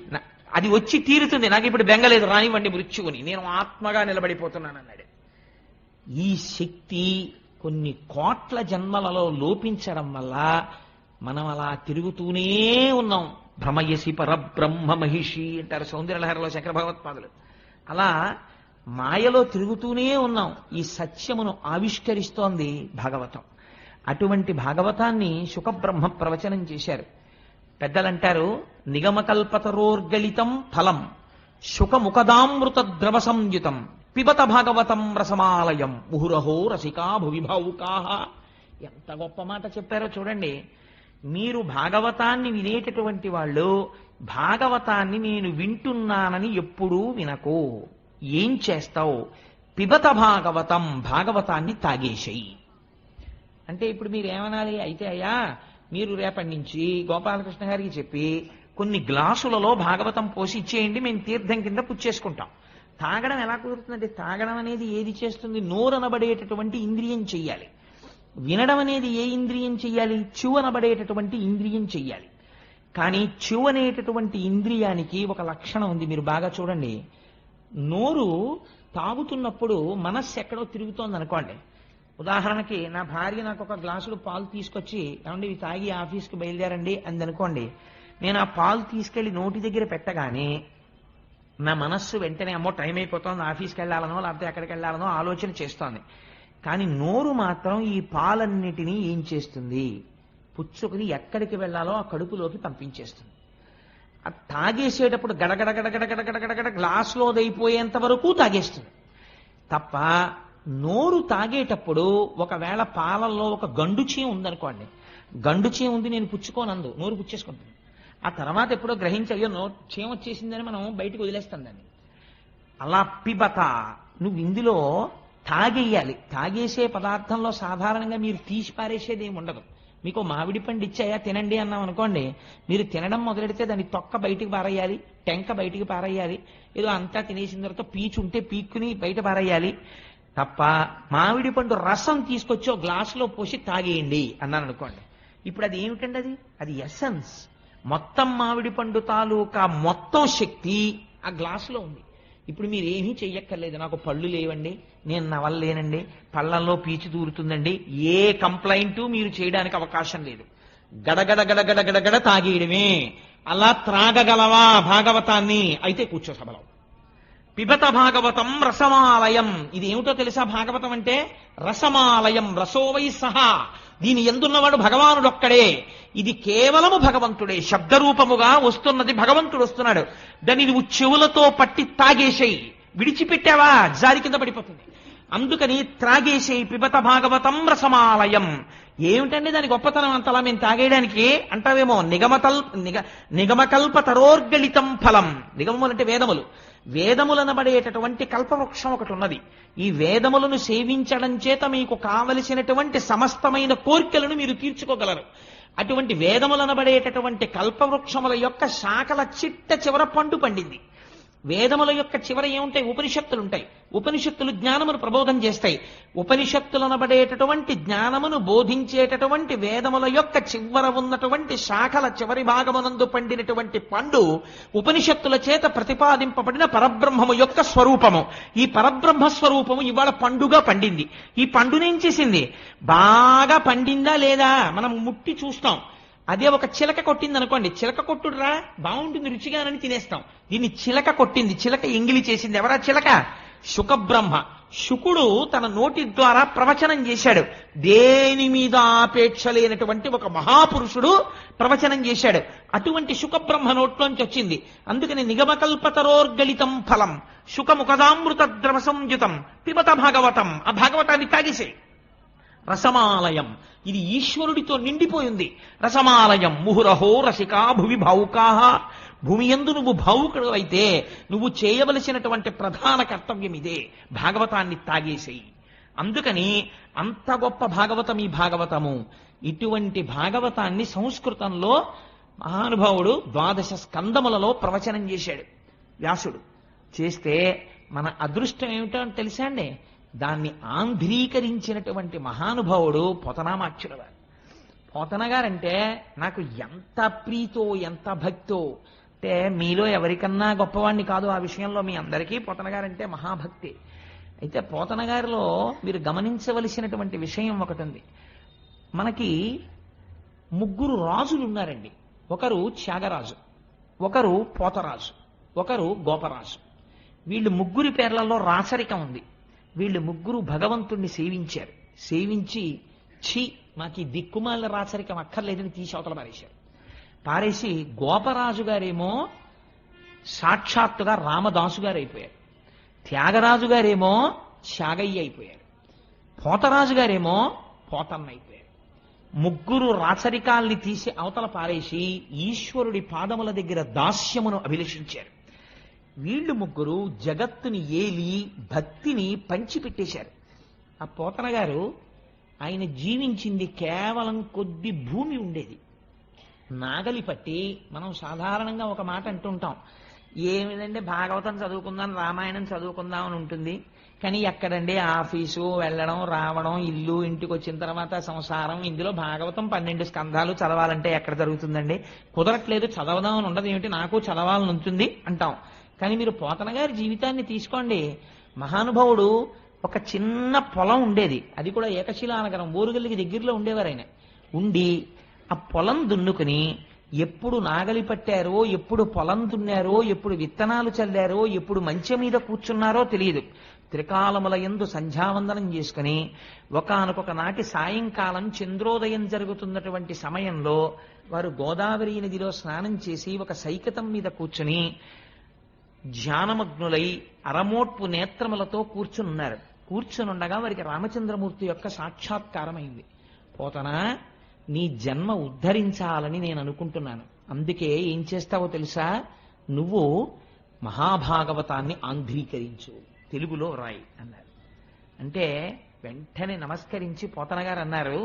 అది వచ్చి తీరుతుంది, నాకు ఇప్పుడు బెంగలేదు, రానివ్వండి మృత్యువుని, నేను ఆత్మగా నిలబడిపోతున్నాను అన్నాడు. ఈ శక్తి కొన్ని కోట్ల జన్మలలో లోపించడం వల్ల మనం అలా తిరుగుతూనే ఉన్నాం. భ్రమయసి పరబ్రహ్మ మహిషి అంటారు సౌందర్యలహరిలో శంకర భగవత్పాదులు. అలా మాయలో తిరుగుతూనే ఉన్నాం. ఈ సత్యమును ఆవిష్కరిస్తోంది భాగవతం. అటువంటి భాగవతాన్ని శుకబ్రహ్మ ప్రవచనం చేశారు. పెద్దలంటారు, నిగమకల్పతరోర్గళితం ఫలం శుకముఖదామృత ద్రవ సంయుతం పిబత భాగవతం రసమాలయం ముహురహో రసికా భువి భావుకాః. ఎంత గొప్ప మాట చెప్పారో చూడండి. మీరు భాగవతాన్ని వినేటటువంటి వాళ్ళు భాగవతాన్ని నేను వింటున్నానని ఎప్పుడూ వినకు. ఏం చేస్తావు? పిబత భాగవతం, భాగవతాన్ని తాగేసేయి. అంటే ఇప్పుడు మీరు ఏమనాలి? అయితే అయ్యా మీరు రేపటి నుంచి గోపాలకృష్ణ గారికి చెప్పి కొన్ని గ్లాసులలో భాగవతం పోసి ఇచ్చేయండి, మేము తీర్థం కింద పుచ్చేసుకుంటాం. తాగడం ఎలా కుదురుతుందంటే, తాగడం అనేది ఏది చేస్తుంది? నోరనబడేటటువంటి ఇంద్రియం చెయ్యాలి. వినడం అనేది ఏ ఇంద్రియం చెయ్యాలి? చెవనబడేటటువంటి ఇంద్రియం చెయ్యాలి. కానీ చెవు అనేటటువంటి ఇంద్రియానికి ఒక లక్షణం ఉంది, మీరు బాగా చూడండి. నోరు తాగుతున్నప్పుడు మనస్సు ఎక్కడో తిరుగుతోంది అనుకోండి. ఉదాహరణకి నా భార్య నాకు ఒక గ్లాసులు పాలు తీసుకొచ్చి, ఏమండి ఇవి తాగి ఆఫీస్కి బయలుదేరండి అంది అనుకోండి. నేను ఆ పాలు తీసుకెళ్లి నోటి దగ్గర పెట్టగానే నా మనస్సు వెంటనే అమ్మో టైం అయిపోతుంది, ఆఫీస్కి వెళ్ళాలనో లేకపోతే ఎక్కడికి వెళ్ళాలనో ఆలోచన చేస్తోంది. కానీ నోరు మాత్రం ఈ పాలన్నిటినీ ఏం చేస్తుంది? పుచ్చుకుని ఎక్కడికి వెళ్ళాలో ఆ కడుపులోకి పంపించేస్తుంది. అది తాగేసేటప్పుడు గడగడ గడగడ గడగడ గడగడ గ్లాసులో అయిపోయేంత వరకు తాగేస్తుంది తప్ప, నోరు తాగేటప్పుడు ఒకవేళ పాలల్లో ఒక గండుచీ ఉందనుకోండి, గండుచీ ఉంది నేను పుచ్చుకోనందు, నోరు పుచ్చేసుకుంటుంది. ఆ తర్వాత ఎప్పుడో గ్రహించి అయ్యో చీమ వచ్చేసిందని మనం బయటకు వదిలేస్తాం దాన్ని. అలా పిబత, నువ్వు ఇందులో తాగేయాలి. తాగేసే పదార్థంలో సాధారణంగా మీరు తీసి పారేసేది ఏమి ఉండదు. మీకు మామిడి పండు ఇచ్చాయా తినండి అన్నాం అనుకోండి, మీరు తినడం మొదలెడితే దాన్ని తొక్క బయటికి పారేయాలి, టెంక బయటికి పారేయాలి, ఏదో అంతా తినేసిన తర్వాత పీచు ఉంటే పీక్కుని బయట పారేయాలి తప్ప, మామిడి పండు రసం తీసుకొచ్చి ఒక గ్లాసులో పోసి తాగేయండి అన్నాను అనుకోండి. ఇప్పుడు అది ఏమిటండి? అది ఎసెన్స్. మొత్తం మామిడి పండు తాలూకా మొత్తం శక్తి ఆ గ్లాసులో ఉంది. ఇప్పుడు మీరు ఏమీ చెయ్యక్కర్లేదు. నాకు పళ్ళు లేవండి, నేను నవలలేనండి, పళ్ళల్లో పీచు దూరుతుందండి, ఏ కంప్లైంట్ మీరు చేయడానికి అవకాశం లేదు. గడగడ గడగడ గడగడ తాగేయడమే. అలా త్రాగగలవా భాగవతాన్ని? అయితే కూర్చో సభలో. పిబత భాగవతం రసమాలయం. ఇది ఏమిటో తెలుసా? భాగవతం అంటే రసమాలయం, రసోవై సహా. దీని ఎందున్నవాడు భగవానుడొక్కడే. ఇది కేవలము భగవంతుడే. శబ్దరూపముగా వస్తున్నది భగవంతుడు వస్తున్నాడు. దాన్ని నువ్వు చెవులతో పట్టి తాగేసేయి. విడిచిపెట్టావా జారి కింద పడిపోతుంది. అందుకని త్రాగేసేయి. పిబత భాగవతం రసమాలయం. ఏమిటండి దాని గొప్పతనం అంతలా మేము తాగేయడానికి అంటావేమో. నిగమకల్ప తరోర్గళితం ఫలం. నిగమములు అంటే వేదములు. వేదములనబడేటటువంటి కల్పవృక్షం ఒకటి ఉన్నది. ఈ వేదములను సేవించడం చేత మీకు కావలసినటువంటి సమస్తమైన కోరికలను మీరు తీర్చుకోగలరు. అటువంటి వేదములనబడేటటువంటి కల్పవృక్షముల యొక్క శాఖల చిట్ట చివర పండు పండింది. వేదముల యొక్క చివర ఏముంటాయి? ఉపనిషత్తులు ఉంటాయి. ఉపనిషత్తులు జ్ఞానమును ప్రబోధం చేస్తాయి. ఉపనిషత్తులనబడేటటువంటి జ్ఞానమును బోధించేటటువంటి వేదముల యొక్క చివర ఉన్నటువంటి శాఖల చివరి భాగమునందు పండినటువంటి పండు ఉపనిషత్తుల చేత ప్రతిపాదింపబడిన పరబ్రహ్మము యొక్క స్వరూపము. ఈ పరబ్రహ్మ స్వరూపము ఇవాళ పండుగా పండింది. ఈ పండునేం చేసింది? బాగా పండిందా లేదా మనం ముట్టి చూస్తాం. అదే ఒక చిలక కొట్టింది అనుకోండి, చిలక కొట్టుడురా బాగుంటుంది రుచిగానని తినేస్తాం. దీన్ని చిలక కొట్టింది, చిలక ఎంగిలి చేసింది. ఎవరా చిలక? శుకబ్రహ్మ. శుకుడు తన నోటి ద్వారా ప్రవచనం చేశాడు. దేని మీద ఆపేక్ష లేనటువంటి ఒక మహాపురుషుడు ప్రవచనం చేశాడు. అటువంటి శుకబ్రహ్మ నోట్లోంచి వచ్చింది. అందుకని నిగమకల్పతరోర్గళితం ఫలం శుకముఖదామృత ద్రవ సంయుతం పిబత భాగవతం. ఆ భాగవతాన్ని తాగేసే. రసమాలయం, ఇది ఈశ్వరుడితో నిండిపోయింది. రసమాలయం ముహురహో రసికా భువి భావుకాః. భూమి యందు నువ్వు భావుకుడు అయితే నువ్వు చేయవలసినటువంటి ప్రధాన కర్తవ్యం ఇదే, భాగవతాన్ని తాగేసేయి. అందుకని అంత గొప్ప భాగవతం ఈ భాగవతము. ఇటువంటి భాగవతాన్ని సంస్కృతంలో మహానుభావుడు 12 స్కందములలో ప్రవచనం చేశాడు వ్యాసుడు. చేస్తే మన అదృష్టం ఏమిటో తెలుసా అండి? దాన్ని ఆంధ్రీకరించినటువంటి మహానుభావుడు పోతనామాచ్యుల వారు. పోతన గారంటే నాకు ఎంత ప్రీతో ఎంత భక్తో. అంటే మీలో ఎవరికన్నా గొప్పవాణ్ణి కాదు ఆ విషయంలో, మీ అందరికీ పోతన గారంటే మహాభక్తి. అయితే పోతన గారిలో మీరు గమనించవలసినటువంటి విషయం ఒకటి ఉంది. మనకి 3 రాజులు ఉన్నారండి. ఒకరు త్యాగరాజు, ఒకరు పోతరాజు, ఒకరు గోపరాజు. వీళ్ళు ముగ్గురి పేర్లలో రాచరికం ఉంది. వీళ్ళు ముగ్గురు భగవంతుణ్ణి సేవించారు. సేవించి ఛీ మాకు ఈ దిక్కుమాలిన రాచరికం అక్కర్లేదని తీసి అవతల పారేశారు. పారేసి గోపరాజు గారేమో సాక్షాత్తుగా రామదాసు గారు అయిపోయారు. త్యాగరాజు గారేమో త్యాగయ్య అయిపోయారు. పోతరాజు గారేమో పోతన్న అయిపోయారు. ముగ్గురు రాచరికాల్ని తీసి అవతల పారేసి ఈశ్వరుడి పాదముల దగ్గర దాస్యమును అభిలషించారు. వీళ్ళు ముగ్గురు జగత్తుని ఏలి భక్తిని పంచిపెట్టేశారు. ఆ పోతన గారు ఆయన జీవించింది కేవలం కొద్ది భూమి ఉండేది. నాగలి పట్టి మనం సాధారణంగా ఒక మాట అంటుంటాం, ఏమిటంటే భాగవతం చదువుకుందాం, రామాయణం చదువుకుందాం అని ఉంటుంది. కానీ ఎక్కడండి ఆఫీసు వెళ్ళడం రావడం, ఇల్లు, ఇంటికి వచ్చిన తర్వాత సంసారం, ఇందులో భాగవతం 12 స్కంధాలు చదవాలంటే ఎక్కడ జరుగుతుందండి? కుదరట్లేదు, చదవదామని ఉండదు, ఏమిటి నాకు చదవాలని ఉంటుంది అంటాం. కానీ మీరు పోతన గారి జీవితాన్ని తీసుకోండి. మహానుభావుడు ఒక చిన్న పొలం ఉండేది, అది కూడా ఏకశిలానగరం, ఓరుగల్లికి దగ్గరలో ఉండేవారు ఆయన. ఉండి ఆ పొలం దున్నుకుని ఎప్పుడు నాగలి పట్టారో, ఎప్పుడు పొలం దున్నారో, ఎప్పుడు విత్తనాలు చల్లారో, ఎప్పుడు మంచె మీద కూర్చున్నారో తెలియదు. త్రికాలముల యందు సంధ్యావందనం చేసుకుని ఒకానొక నాటి సాయంకాలం చంద్రోదయం జరుగుతున్నటువంటి సమయంలో వారు గోదావరి నదిలో స్నానం చేసి ఒక సైకతం మీద కూర్చుని ధ్యానమగ్నులై అరమోట్పు నేత్రములతో కూర్చునున్నారు. కూర్చునుండగా వారికి రామచంద్రమూర్తి యొక్క సాక్షాత్కారమైంది. పోతనా, నీ జన్మ ఉద్ధరించాలని నేను అనుకుంటున్నాను. అందుకే ఏం చేస్తావో తెలుసా? నువ్వు మహాభాగవతాన్ని ఆంధ్రీకరించు, తెలుగులో రాయి అన్నారు. అంటే వెంటనే నమస్కరించి పోతన గారు అన్నారు,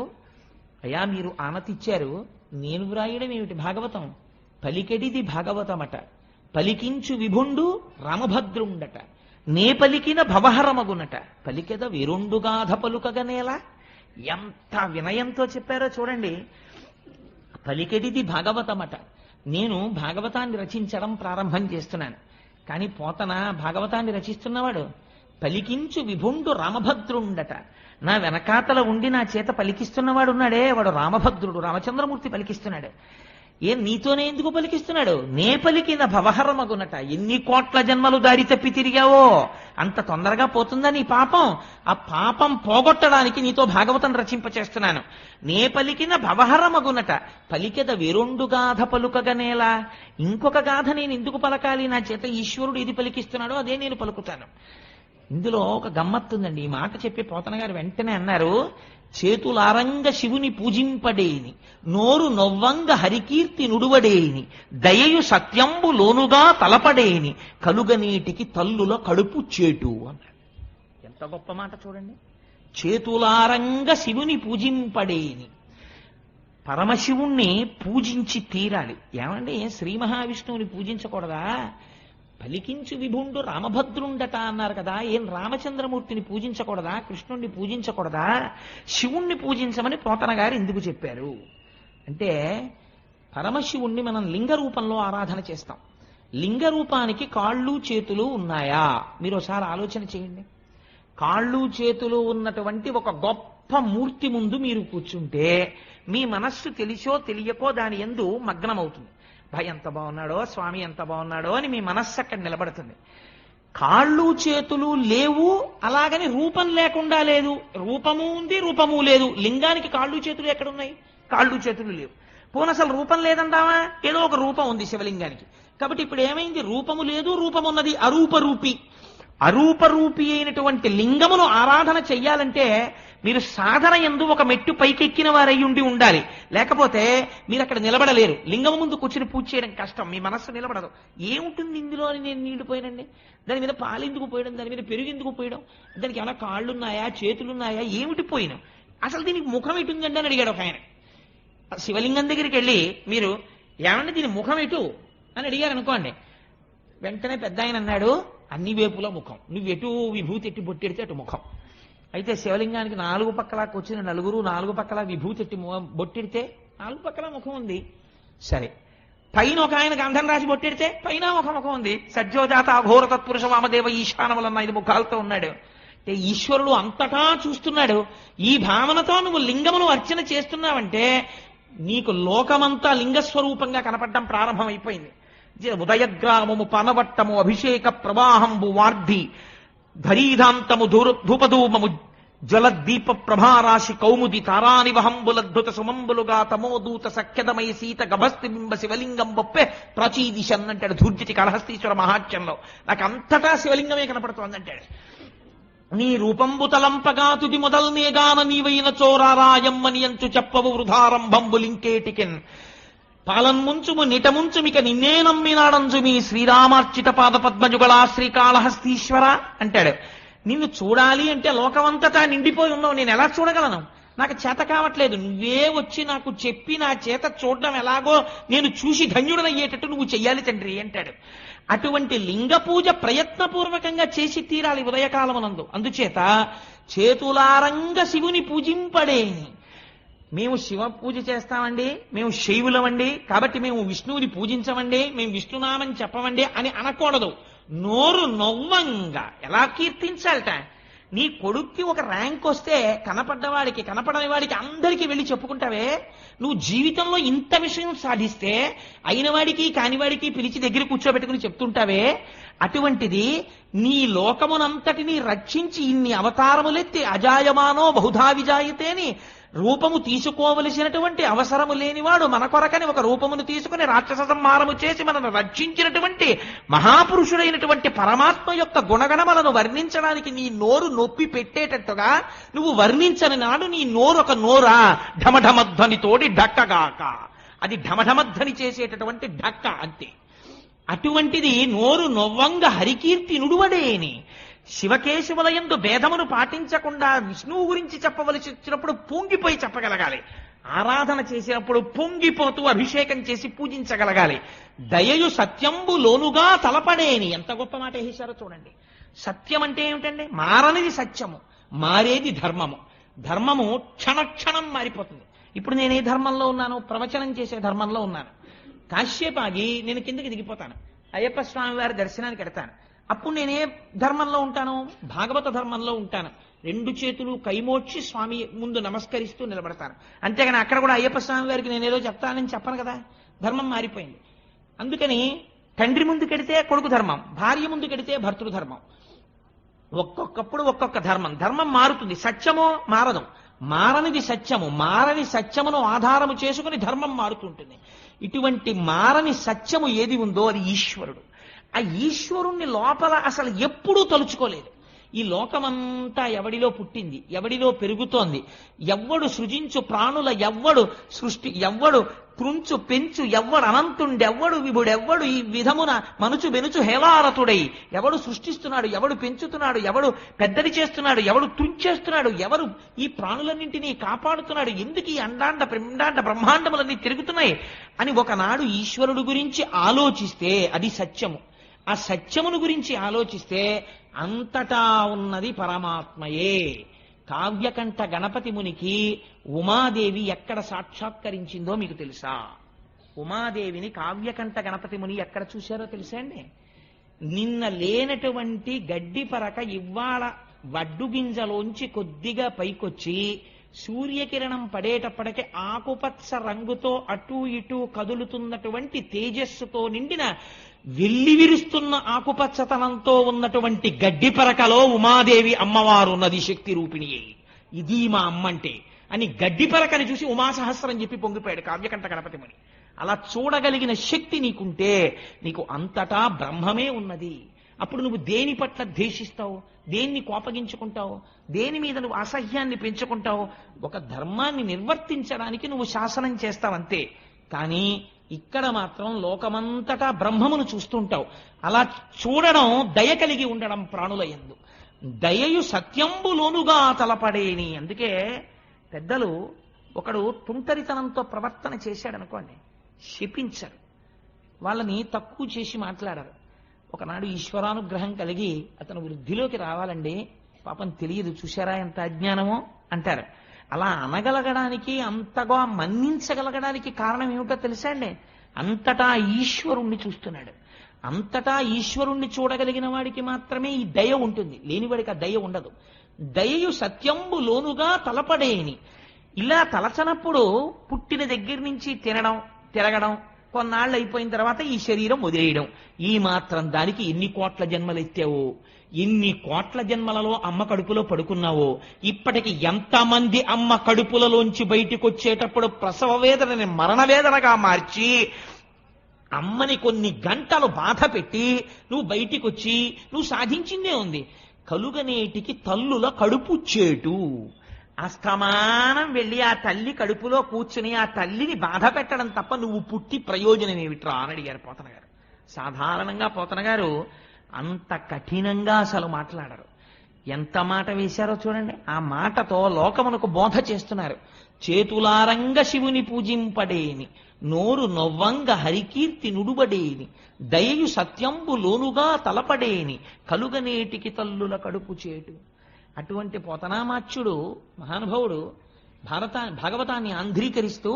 అయ్యా మీరు ఆనతిచ్చారు, నేను వ్రాయడం ఏమిటి భాగవతం? పలికెడిది భాగవతమట, పలికించు విభుండు రామభద్రుండట, నే పలికిన భవహరమగునట, పలికెద విరుండుగాధ పలుకగనేలా. ఎంత వినయంతో చెప్పారో చూడండి. పలికెడిది భాగవతమట, నేను భాగవతాన్ని రచించడం ప్రారంభం చేస్తున్నాను. కానీ పోతన భాగవతాన్ని రచిస్తున్నవాడు పలికించు విభుండు రామభద్రుండట, నా వెనకాతల ఉండి నా చేత పలికిస్తున్నవాడు ఉన్నాడే, వాడు రామభద్రుడు, రామచంద్రమూర్తి పలికిస్తున్నాడు. ఏం నీతోనే ఎందుకు పలికిస్తున్నాడు? నే పలికిన భవహరమగునట. ఎన్ని కోట్ల జన్మలు దారి తప్పి తిరిగావో అంత తొందరగా పోతుందా నీ పాపం? ఆ పాపం పోగొట్టడానికి నీతో భాగవతం రచింపచేస్తున్నాను. నే పలికిన భవహరమగునట, పలికెద విరుండు గాథ పలుకగనేలా. ఇంకొక గాథ నేను ఎందుకు పలకాలి? నా చేత ఈశ్వరుడు ఇది పలికిస్తున్నాడో అదే నేను పలుకుతాను. ఇందులో ఒక గమ్మత్తుందండి. ఈ మాట చెప్పి పోతన గారు వెంటనే అన్నారు, చేతులారంగ శివుని పూజింపడేని, నోరు నొవ్వంగ హరికీర్తి నుడువడేని, దయయు సత్యంబు లోనుగా తలపడేని, కలుగనీటికి తల్లుల కడుపు చేటు అన్నాడు. ఎంత గొప్ప మాట చూడండి. చేతులారంగ శివుని పూజింపడేని, పరమశివుణ్ణి పూజించి తీరాలి. ఏమండి, శ్రీ మహావిష్ణువుని పూజించకూడదా? పలికించు విభుండు రామభద్రుండట అన్నారు కదా, ఏం రామచంద్రమూర్తిని పూజించకూడదా? కృష్ణుణ్ణి పూజించకూడదా? శివుణ్ణి పూజించమని పోతన గారు ఎందుకు చెప్పారు అంటే, పరమశివుణ్ణి మనం లింగ రూపంలో ఆరాధన చేస్తాం. లింగ రూపానికి కాళ్ళు చేతులు ఉన్నాయా? మీరు ఒకసారి ఆలోచన చేయండి. కాళ్ళు చేతులు ఉన్నటువంటి ఒక గొప్ప మూర్తి ముందు మీరు కూర్చుంటే మీ మనస్సు తెలిసో తెలియకో దాని యందు మగ్నమవుతుంది. భయ ఎంత బాగున్నాడో, స్వామి ఎంత బాగున్నాడో అని మీ మనస్సు అక్కడ నిలబడుతుంది. కాళ్ళు చేతులు లేవు, అలాగని రూపం లేకుండా లేదు. రూపము ఉంది, రూపము లేదు. లింగానికి కాళ్ళు చేతులు ఎక్కడున్నాయి? కాళ్ళు చేతులు లేవు. పోనీ అసలు రూపం లేదంటావా? ఏదో ఒక రూపం ఉంది శివలింగానికి. కాబట్టి ఇప్పుడు ఏమైంది? రూపము లేదు, రూపమున్నది. అరూపరూపి. అరూపరూపి అయినటువంటి లింగమును ఆరాధన చెయ్యాలంటే మీరు సాధన యందు ఒక మెట్టు పైకెక్కిన వారై ఉండాలి. లేకపోతే మీరు అక్కడ నిలబడలేరు. లింగము ముందు కూర్చుని పూజ చేయడం కష్టం, మీ మనస్సు నిలబడదు. ఏముంటుంది ఇందులో అని నేను నీళ్లు పోయానండి, దాని మీద పాలెందుకు పోయడం, దాని మీద పెరుగు ఎందుకు పోయడం, దానికి ఏమైనా కాళ్ళున్నాయా చేతులున్నాయా, ఏమిటి పోయినాం, అసలు దీనికి ముఖం ఎటుందండి అని అడిగాడు ఒక ఆయన. శివలింగం దగ్గరికి వెళ్ళి మీరు ఏమంటే దీని ముఖం ఎటు అని అడిగారు అనుకోండి, వెంటనే పెద్ద ఆయన అన్నాడు, అన్ని వైపుల ముఖం, నువ్వెటు విభూతి ఎట్టి బొట్టెడితే అటు ముఖం. అయితే శివలింగానికి 4 పక్కలా కూర్చుని నలుగురు 4 పక్కల విభూతి ఎట్టి బొట్టెడితే 4 పక్కల ముఖం ఉంది. సరే, పైన ఒక ఆయన గంధం రాసి బొట్టెడితే పైన ఒక ముఖం ఉంది. సజ్జోజాత అఘోర తత్పురుష వామదేవ ఈశానములన్న 5 ముఖాలతో ఉన్నాడు. అంటే ఈశ్వరుడు అంతటా చూస్తున్నాడు. ఈ భావనతో నువ్వు లింగమును అర్చన చేస్తున్నావంటే నీకు లోకమంతా లింగస్వరూపంగా కనపడడం ప్రారంభమైపోయింది. ఉదయగ్రామము పనవట్టము అభిషేక ప్రవాహంబు వార్ధి ధరీధాంతము ధూపధూమము జలదీప ప్రభారాశి కౌముది తారానివహంబులద్భుత సుమంబులుగా తమోదూత సఖ్యదమై సీత గభస్తి బింబ శివలింగం బొప్పే ప్రచీదిశన్ అంటాడు ధూర్జటి కళహస్తీశ్వర మహాత్యంలో. నాకు అంతటా శివలింగమే కనపడుతోందంటాడు. నీ రూపంబు తలంపగా తుది మొదల్నేగాన నీవైన చోరారాయమ్మని అంచు చెప్పవు వృధారంభంబులింకేటికెన్ పాలన్ముంచుము నిటముంచుమిక నిన్నే నమ్మినాడంచు మీ శ్రీరామార్చిత పాద పద్మజుగళా శ్రీకాళహస్తీశ్వర అంటాడు. నిన్ను చూడాలి అంటే లోకమంతటా నిండిపోయి ఉన్నావు, నేను ఎలా చూడగలను? నాకు చేత కావట్లేదు. నువ్వే వచ్చి నాకు చెప్పి నా చేత చూడడం ఎలాగో నేను చూసి ధన్యుడనయ్యేటట్టు నువ్వు చెయ్యాలి తండ్రి అంటాడు. అటువంటి లింగ పూజ ప్రయత్నపూర్వకంగా చేసి తీరాలి ఉదయకాలమునందు. అందుచేత చేతులారంగ శివుని పూజింపడేని. మేము శివ పూజ చేస్తామండి, మేము శైవులమండి, కాబట్టి మేము విష్ణువుని పూజించమండి, మేము విష్ణునామని చెప్పమండి అని అనకూడదు. నోరు నవ్వంగా ఎలా కీర్తించాలట. నీ కొడుక్కి ఒక ర్యాంక్ వస్తే కనపడ్డవాడికి కనపడని వాడికి అందరికీ వెళ్ళి చెప్పుకుంటావే. నువ్వు జీవితంలో ఇంత విషయం సాధిస్తే అయిన వాడికి కానివాడికి పిలిచి దగ్గర కూర్చోబెట్టుకుని చెప్తుంటావే. అటువంటిది నీ లోకమునంతటిని రక్షించి ఇన్ని అవతారములెత్తి అజాయమానో బహుధా విజాయితేని రూపము తీసుకోవలసినటువంటి అవసరము లేనివాడు మన కొరకని ఒక రూపమును తీసుకుని రాక్షస సంహారము చేసి మనను రక్షించినటువంటి మహాపురుషుడైనటువంటి పరమాత్మ యొక్క గుణగణములను వర్ణించడానికి నీ నోరు నొప్పి పెట్టేటట్టుగా నువ్వు వర్ణించని నాడు నీ నోరు ఒక నోరా ఢమఢమధ్వనితోటి ఢక్కగాక. అది ఢమఢమధ్వని చేసేటటువంటి ఢక్క అంతే. అటువంటిది నోరు నొవ్వంగా హరికీర్తి నుడువడేని. శివకేశవులయందు భేదమును పాటించకుండా విష్ణువు గురించి చెప్పవలసి వచ్చినప్పుడు పొంగిపోయి చెప్పగలగాలి. ఆరాధన చేసినప్పుడు పొంగిపోతూ అభిషేకం చేసి పూజించగలగాలి. దయయు సత్యంబు లోనుగా తలపడేని. ఎంత గొప్ప మాట వేశారో చూడండి. సత్యం అంటే ఏమిటండి? మారనిది సత్యము, మారేది ధర్మము. ధర్మము క్షణక్షణం మారిపోతుంది. ఇప్పుడు నేను ఏ ధర్మంలో ఉన్నాను? ప్రవచనం చేసే ధర్మంలో ఉన్నాను. కాశ్యప్ ఆగి నేను కిందకి దిగిపోతాను, అయ్యప్ప స్వామి వారి దర్శనానికి వెడతాను. అప్పుడు నేనే ధర్మంలో ఉంటాను? భాగవత ధర్మంలో ఉంటాను. రెండు చేతులు కైమోడ్చి స్వామి ముందు నమస్కరిస్తూ నిలబడతాను. అంతేగాని అక్కడ కూడా అయ్యప్ప స్వామి వారికి నేనేదో చెప్తానని చెప్పను కదా. ధర్మం మారిపోయింది. అందుకని తండ్రి ముందు కెడితే కొడుకు ధర్మం, భార్య ముందు కెడితే భర్తృధర్మం. ఒక్కొక్కప్పుడు ఒక్కొక్క ధర్మం. ధర్మం మారుతుంది, సత్యమో మారదు. మారనిది సత్యము, మారని సత్యమును ఆధారము చేసుకుని ధర్మం మారుతుంటుంది. ఇటువంటి మారని సత్యము ఏది ఉందో అది ఈశ్వరుడు. ఆ ఈశ్వరుణ్ణి లోపల అసలు ఎప్పుడూ తలుచుకోలేదు. ఈ లోకమంతా ఎవడిలో పుట్టింది, ఎవడిలో పెరుగుతోంది, ఎవ్వడు సృజించు ప్రాణుల ఎవ్వడు సృష్టి, ఎవ్వడు త్రుంచు పెంచు, ఎవ్వడు అనంతుండెవ్వడు విభుడెవ్వడు ఈ విధమున మనుచు బెనుచు హేలారతుడై, ఎవడు సృష్టిస్తున్నాడు, ఎవడు పెంచుతున్నాడు, ఎవడు పెద్దది చేస్తున్నాడు, ఎవడు త్రుంచేస్తున్నాడు, ఎవరు ఈ ప్రాణులన్నింటినీ కాపాడుతున్నాడు, ఎందుకు ఈ అండాండ పిండాండ బ్రహ్మాండములన్నీ తిరుగుతున్నాయి అని ఒకనాడు ఈశ్వరుడు గురించి ఆలోచిస్తే అది సత్యము. ఆ సత్యమును గురించి ఆలోచిస్తే అంతటా ఉన్నది పరమాత్మయే. కావ్యకంఠ గణపతి మునికి ఉమాదేవి ఎక్కడ సాక్షాత్కరించిందో మీకు తెలుసా? ఉమాదేవిని కావ్యకంఠ గణపతి ముని ఎక్కడ చూశారో తెలుసా అండి? నిన్న లేనటువంటి గడ్డి పరక ఇవాళ వడ్డు గింజలోంచి కొద్దిగా పైకొచ్చి సూర్యకిరణం పడేటప్పటికి ఆకుపచ్చ రంగుతో అటూ ఇటూ కదులుతున్నటువంటి తేజస్సుతో నిండిన వెల్లివిరుస్తున్న ఆకుపచ్చతనంతో ఉన్నటువంటి గడ్డి పరకలో ఉమాదేవి అమ్మవారు ఉన్నది, శక్తి రూపిణి. ఇది మా అమ్మంటే అని గడ్డి పరకని చూసి ఉమాసహస్రం చెప్పి పొంగిపోయాడు కావ్యకంఠ గణపతి ముని. అలా చూడగలిగిన శక్తి నీకుంటే నీకు అంతటా బ్రహ్మమే ఉన్నది. అప్పుడు నువ్వు దేని పట్ల ద్వేషిస్తావు, దేన్ని కోపగించుకుంటావు, దేని మీద నువ్వు అసహ్యాన్ని పెంచుకుంటావు? ఒక ధర్మాన్ని నిర్వర్తించడానికి నువ్వు శాసనం చేస్తావంతే. కానీ ఇక్కడ మాత్రం లోకమంతటా బ్రహ్మమును చూస్తుంటావు. అలా చూడడం దయ కలిగి ఉండడం ప్రాణుల యందు. దయయు సత్యంబులోనుగా తలపడేని. అందుకే పెద్దలు ఒకడు తుంటరితనంతో ప్రవర్తన చేశాడనుకోండి, శపించరు, వాళ్ళని తక్కువ చేసి మాట్లాడరు. ఒకనాడు ఈశ్వరానుగ్రహం కలిగి అతను వృద్ధిలోకి రావాలండి, పాపం తెలియదు, చూశారా ఎంత అజ్ఞానమో అంటారు. అలా అనగలగడానికి, అంతగా మన్నించగలగడానికి కారణం ఏమిటో తెలుసా అండి? అంతటా ఈశ్వరుణ్ణి చూస్తున్నాడు. అంతటా ఈశ్వరుణ్ణి చూడగలిగిన వాడికి మాత్రమే ఈ దయ ఉంటుంది, లేనివాడికి ఆ దయ ఉండదు. దయయు సత్యంబు లోనుగా తలపడేని. ఇలా తలచనప్పుడు పుట్టిన దగ్గర నుంచి తిరగడం కొన్నాళ్ళు అయిపోయిన తర్వాత ఈ శరీరం వదిలేయడం. ఈ మాత్రం దానికి ఎన్ని కోట్ల జన్మలు ఎత్తావో, ఎన్ని కోట్ల జన్మలలో అమ్మ కడుపులో పడుకున్నావో, ఇప్పటికి ఎంతమంది అమ్మ కడుపులలోంచి బయటికి వచ్చేటప్పుడు ప్రసవ వేదనని మరణ వేదనగా మార్చి అమ్మని కొన్ని గంటలు బాధ పెట్టి నువ్వు బయటికి వచ్చి నువ్వు సాధించిందే ఉంది. కలుగనేటికి తల్లుల కడుపు చేటు. అస్తమానం వెళ్ళి ఆ తల్లి కడుపులో కూర్చుని ఆ తల్లిని బాధ పెట్టడం తప్ప నువ్వు పుట్టి ప్రయోజనం ఏమిట్రా అని అడిగారు పోతన గారు. సాధారణంగా పోతన గారు అంత కఠినంగా అసలు మాట్లాడరు. ఎంత మాట వేశారో చూడండి. ఆ మాటతో లోకమునకు బోధ చేస్తున్నారు. చేతులారంగ శివుని పూజింపడేని, నోరు నొవ్వంగ హరికీర్తి నుడుబడేని, దయయు సత్యంబు లోనుగా తలపడేని, కలుగనేటికి తల్లుల కడుపు చేటు. అటువంటి పోతనామాచ్యుడు మహానుభావుడు భాగవతాన్ని ఆంధ్రీకరిస్తూ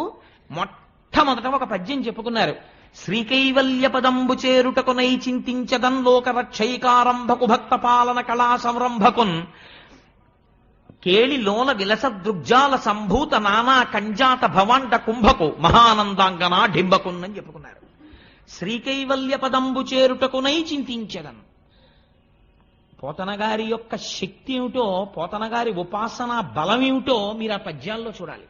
మొట్టమొదట ఒక పద్యం చెప్పుకున్నారు. శ్రీకైవల్య పదంబు చేరుటకునై చింతించదన్ లోక రక్షైకారంభకు భక్త పాలన కళా సంరంభకున్ కేళి లోల విలస దృగ్జాల సంభూత నానా కంజాత భవాండ కుంభకు మహానందాంగనా డింబకున్ అని చెప్పుకున్నారు. శ్రీకైవల్య పదంబు చేరుటకునై చింతించదన్. పోతనగారి యొక్క శక్తి ఏమిటో, పోతనగారి ఉపాసనా బలం ఏమిటో మీరు ఆ పద్యాల్లో చూడాలి.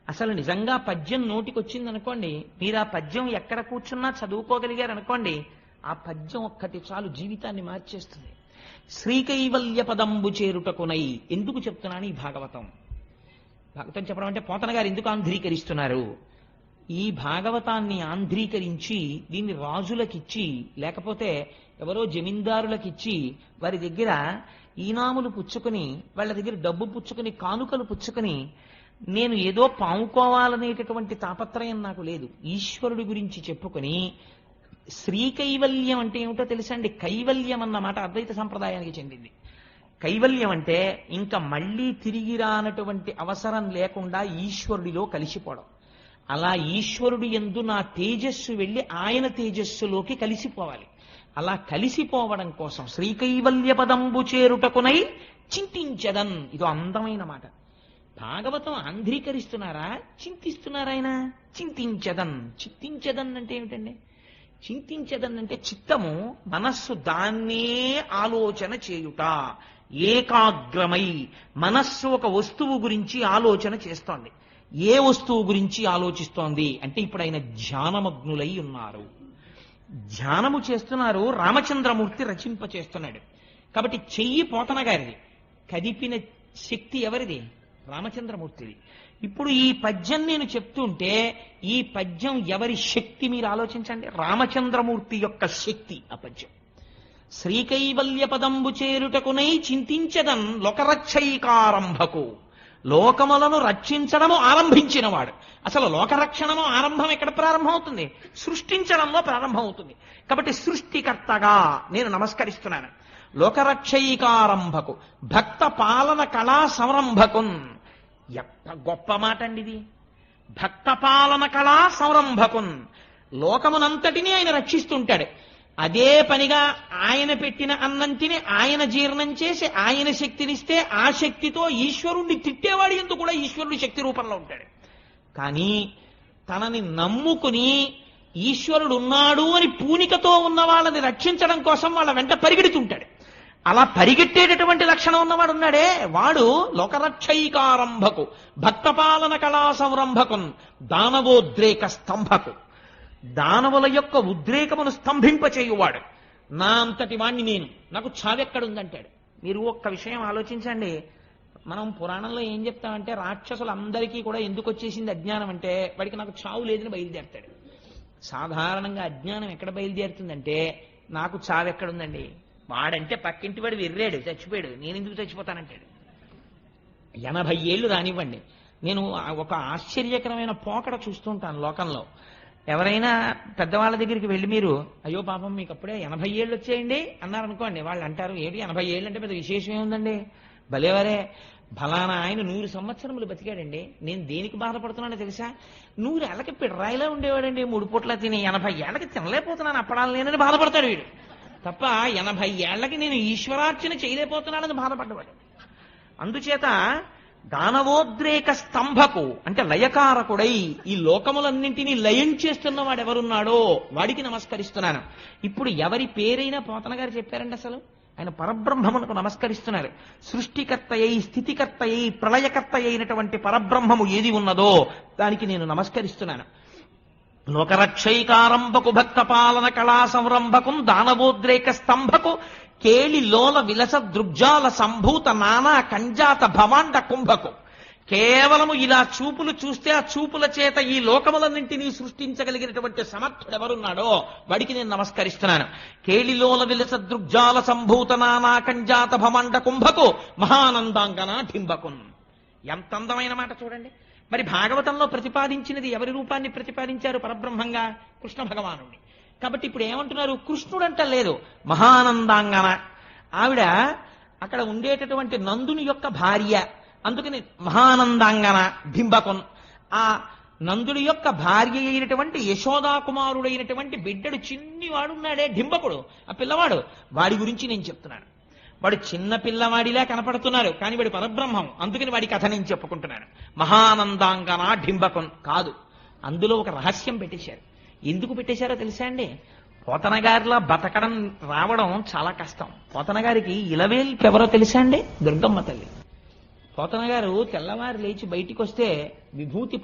అసలు నిజంగా పద్యం నోటికి వచ్చిందనుకోండి, మీరు ఆ పద్యం ఎక్కడ కూర్చున్నా చదువుకోగలిగారు అనుకోండి, ఆ పద్యం ఒక్కటి చాలు జీవితాన్ని మార్చేస్తుంది. శ్రీకైవల్య పదంబు చేరుటకునై. ఎందుకు చెప్తున్నాను ఈ భాగవతం చెప్పడం అంటే, పోతన గారు ఎందుకు ఆంధ్రీకరిస్తున్నారు? ఈ భాగవతాన్ని ఆంధ్రీకరించి దీన్ని రాజులకిచ్చి, లేకపోతే ఎవరో జమీందారులకిచ్చి వారి దగ్గర ఈనాములు పుచ్చుకుని, వాళ్ళ దగ్గర డబ్బు పుచ్చుకుని, కానుకలు పుచ్చుకుని, నేను ఏదో పాముకోవాలనేటటువంటి తాపత్రయం నాకు లేదు. ఈశ్వరుడి గురించి చెప్పుకుని, శ్రీకైవల్యం అంటే ఏమిటో తెలుసండి? కైవల్యం అన్న మాట అద్వైత సంప్రదాయానికి చెందింది. కైవల్యం అంటే ఇంకా మళ్లీ తిరిగి రానటువంటి అవసరం లేకుండా ఈశ్వరుడిలో కలిసిపోవడం. అలా ఈశ్వరుడు యందు నా తేజస్సు వెళ్ళి ఆయన తేజస్సులోకి కలిసిపోవాలి. అలా కలిసిపోవడం కోసం శ్రీకైవల్య పదంబు చేరుటకునై చింతించదన్. ఇదో అందమైన మాట. భాగవతం ఆంధ్రీకరిస్తున్నారా, చింతిస్తున్నారా? ఆయన చింతించదన్. చింతించదన్ అంటే ఏమిటండి? చింతించదన్ అంటే చిత్తము, మనస్సు దాన్నే ఆలోచన చేయుట. ఏకాగ్రమై మనస్సు ఒక వస్తువు గురించి ఆలోచన చేస్తోంది. ఏ వస్తువు గురించి ఆలోచిస్తోంది అంటే, ఇప్పుడు ఆయన ధ్యానమగ్నులై ఉన్నారు, ధ్యానము చేస్తున్నారు. రామచంద్రమూర్తి రచింపచేస్తున్నాడు కాబట్టి చెయ్యి పోతన గారిది, కదిపిన శక్తి ఎవరిది? రామచంద్రమూర్తిది. ఇప్పుడు ఈ పద్యం నేను చెప్తుంటే ఈ పద్యం ఎవరి శక్తి మీరు ఆలోచించండి. రామచంద్రమూర్తి యొక్క శక్తి ఆ పద్యం. శ్రీకైవల్య పదంబు చేరుటకునై చింతించదన్ లోకరక్షైకారంభకు. లోకములను రక్షించడము ఆరంభించినవాడు. అసలు లోకరక్షణము ఆరంభం ఎక్కడ ప్రారంభమవుతుంది? సృష్టించడంలో ప్రారంభమవుతుంది. కాబట్టి సృష్టికర్తగా నేను నమస్కరిస్తున్నాను. లోకరక్షైకారంభకు భక్త పాలన కళా సంరంభకున్. ఎంత గొప్ప మాట అండి ఇది! భక్త పాలన కళా సంరంభకున్. లోకమునంతటినీ ఆయన రక్షిస్తుంటాడు. అదే పనిగా ఆయన పెట్టిన అన్నం తిని ఆయన జీర్ణం చేసి ఆయన శక్తినిస్తే ఆ శక్తితో ఈశ్వరుణ్ణి తిట్టేవాడు ఎందుకు కూడా ఈశ్వరుడి శక్తి రూపంలో ఉంటాడు. కానీ తనని నమ్ముకుని ఈశ్వరుడు ఉన్నాడు అని పూనికతో ఉన్న వాళ్ళని రక్షించడం కోసం వాళ్ళ వెంట పరిగెడుతుంటాడు. అలా పరిగెట్టేటటువంటి లక్షణం ఉన్నవాడు ఉన్నాడే, వాడు లోకరక్షైకారంభకు భక్తపాలన కళా సంరంభకున్ దానవోద్రేక స్తంభకు. దానవుల యొక్క ఉద్రేకమును స్తంభింపచేయువాడు. నా అంతటి వాణ్ణి నేను, నాకు చావెక్కడుందంటాడు. మీరు ఒక్క విషయం ఆలోచించండి. మనం పురాణంలో ఏం చెప్తామంటే, రాక్షసులందరికీ కూడా ఎందుకు వచ్చేసింది అజ్ఞానం అంటే, వాడికి నాకు చావు లేదని బయలుదేరతాడు. సాధారణంగా అజ్ఞానం ఎక్కడ బయలుదేరుతుందంటే, నాకు చావెక్కడుందండి, వాడంటే పక్కింటి వాడు వెర్రాడు, చచ్చిపోయాడు, నేను ఎందుకు చచ్చిపోతానంటాడు. 80 ఏళ్ళు రానివ్వండి. నేను ఒక ఆశ్చర్యకరమైన పోకడ చూస్తుంటాను లోకంలో. ఎవరైనా పెద్దవాళ్ళ దగ్గరికి వెళ్ళి మీరు, అయ్యో పాపం మీకు అప్పుడే 80 ఏళ్ళు వచ్చేయండి అన్నారనుకోండి, వాళ్ళు అంటారు, ఏంటి 80 ఏళ్ళు అంటే పెద్ద విశేషం ఏముందండి, భలేవరే, ఫలానా ఆయన 100 సంవత్సరములు బతికాడండి, నేను దేనికి బాధపడుతున్నానో తెలుసా, 100 ఏళ్ళకి పిడరాయిలా ఉండేవాడండి, 3 పూట్ల తిని 80 ఏళ్ళకి తినలేకపోతున్నాను అప్పడాలు నేనని బాధపడతాడు వీడు. తప్ప 80 ఏళ్ళకి నేను ఈశ్వరార్చన చేయలేకపోతున్నానని బాధపడ్డవాడు. అందుచేత దానవోద్రేక స్తంభకు అంటే లయకారకుడై ఈ లోకములన్నింటినీ లయం చేస్తున్న వాడు ఎవరున్నాడో వాడికి నమస్కరిస్తున్నాను. ఇప్పుడు ఎవరి పేరైనా పోతన గారు చెప్పారండి. అసలు ఆయన పరబ్రహ్మమునకు నమస్కరిస్తున్నారు. సృష్టికర్త అయి స్థితికర్త అయి ప్రళయకర్త అయినటువంటి పరబ్రహ్మము ఏది ఉన్నదో దానికి నేను నమస్కరిస్తున్నాను. లోకరక్షైకారంభకు భక్త పాలన కళా సంరంభకు దానవోద్రేక స్తంభకు కేళి లోల విలస దృగ్జాల సంభూత నానా కంజాత భవాండ కుంభకు. కేవలము ఇలా చూపులు చూస్తే ఆ చూపుల చేత ఈ లోకములన్నింటినీ సృష్టించగలిగినటువంటి సమర్థుడు ఎవరున్నాడో వాడికి నేను నమస్కరిస్తున్నాను. కేళిలోల విలస దృగ్జాల సంభూత నానా కంజాత భవాండ కుంభకు మహానందాంగన ఢింబకున్. ఎంత అందమైన మాట చూడండి. మరి భాగవతంలో ప్రతిపాదించినది ఎవరి రూపాన్ని ప్రతిపాదించారు? పరబ్రహ్మంగా కృష్ణ భగవానుడిని. కాబట్టి ఇప్పుడు ఏమంటున్నారు? కృష్ణుడంట లేదు, మహానందాంగన. ఆవిడ అక్కడ ఉండేటటువంటి నందుని యొక్క భార్య, అందుకని మహానందాంగన భింబకొన్. ఆ నందుడి యొక్క భార్య అయినటువంటి యశోదాకుమారుడైనటువంటి బిడ్డడు చిన్నివాడున్నాడే ఢింబకుడు, ఆ పిల్లవాడు, వాడి గురించి నేను చెప్తున్నాను. వాడు చిన్న పిల్లవాడిలా కనపడుతున్నారు, కానీ వాడి పరబ్రహ్మం, అందుకని వాడి కథ నేను చెప్పుకుంటున్నాను. మహానందాంగన ఢింబకొన్ కాదు, అందులో ఒక రహస్యం పెట్టేశారు. ఎందుకు పెట్టేశారో తెలుసా అండి? పోతన గారిలా బతకడం రావడం చాలా కష్టం. పోతన గారికి ఇలవేల్పు ఎవరో తెలుసా అండి? దుర్గమ్మ తల్లి. పోతన గారు తెల్లవారు లేచి బయటికి వస్తే విభూతి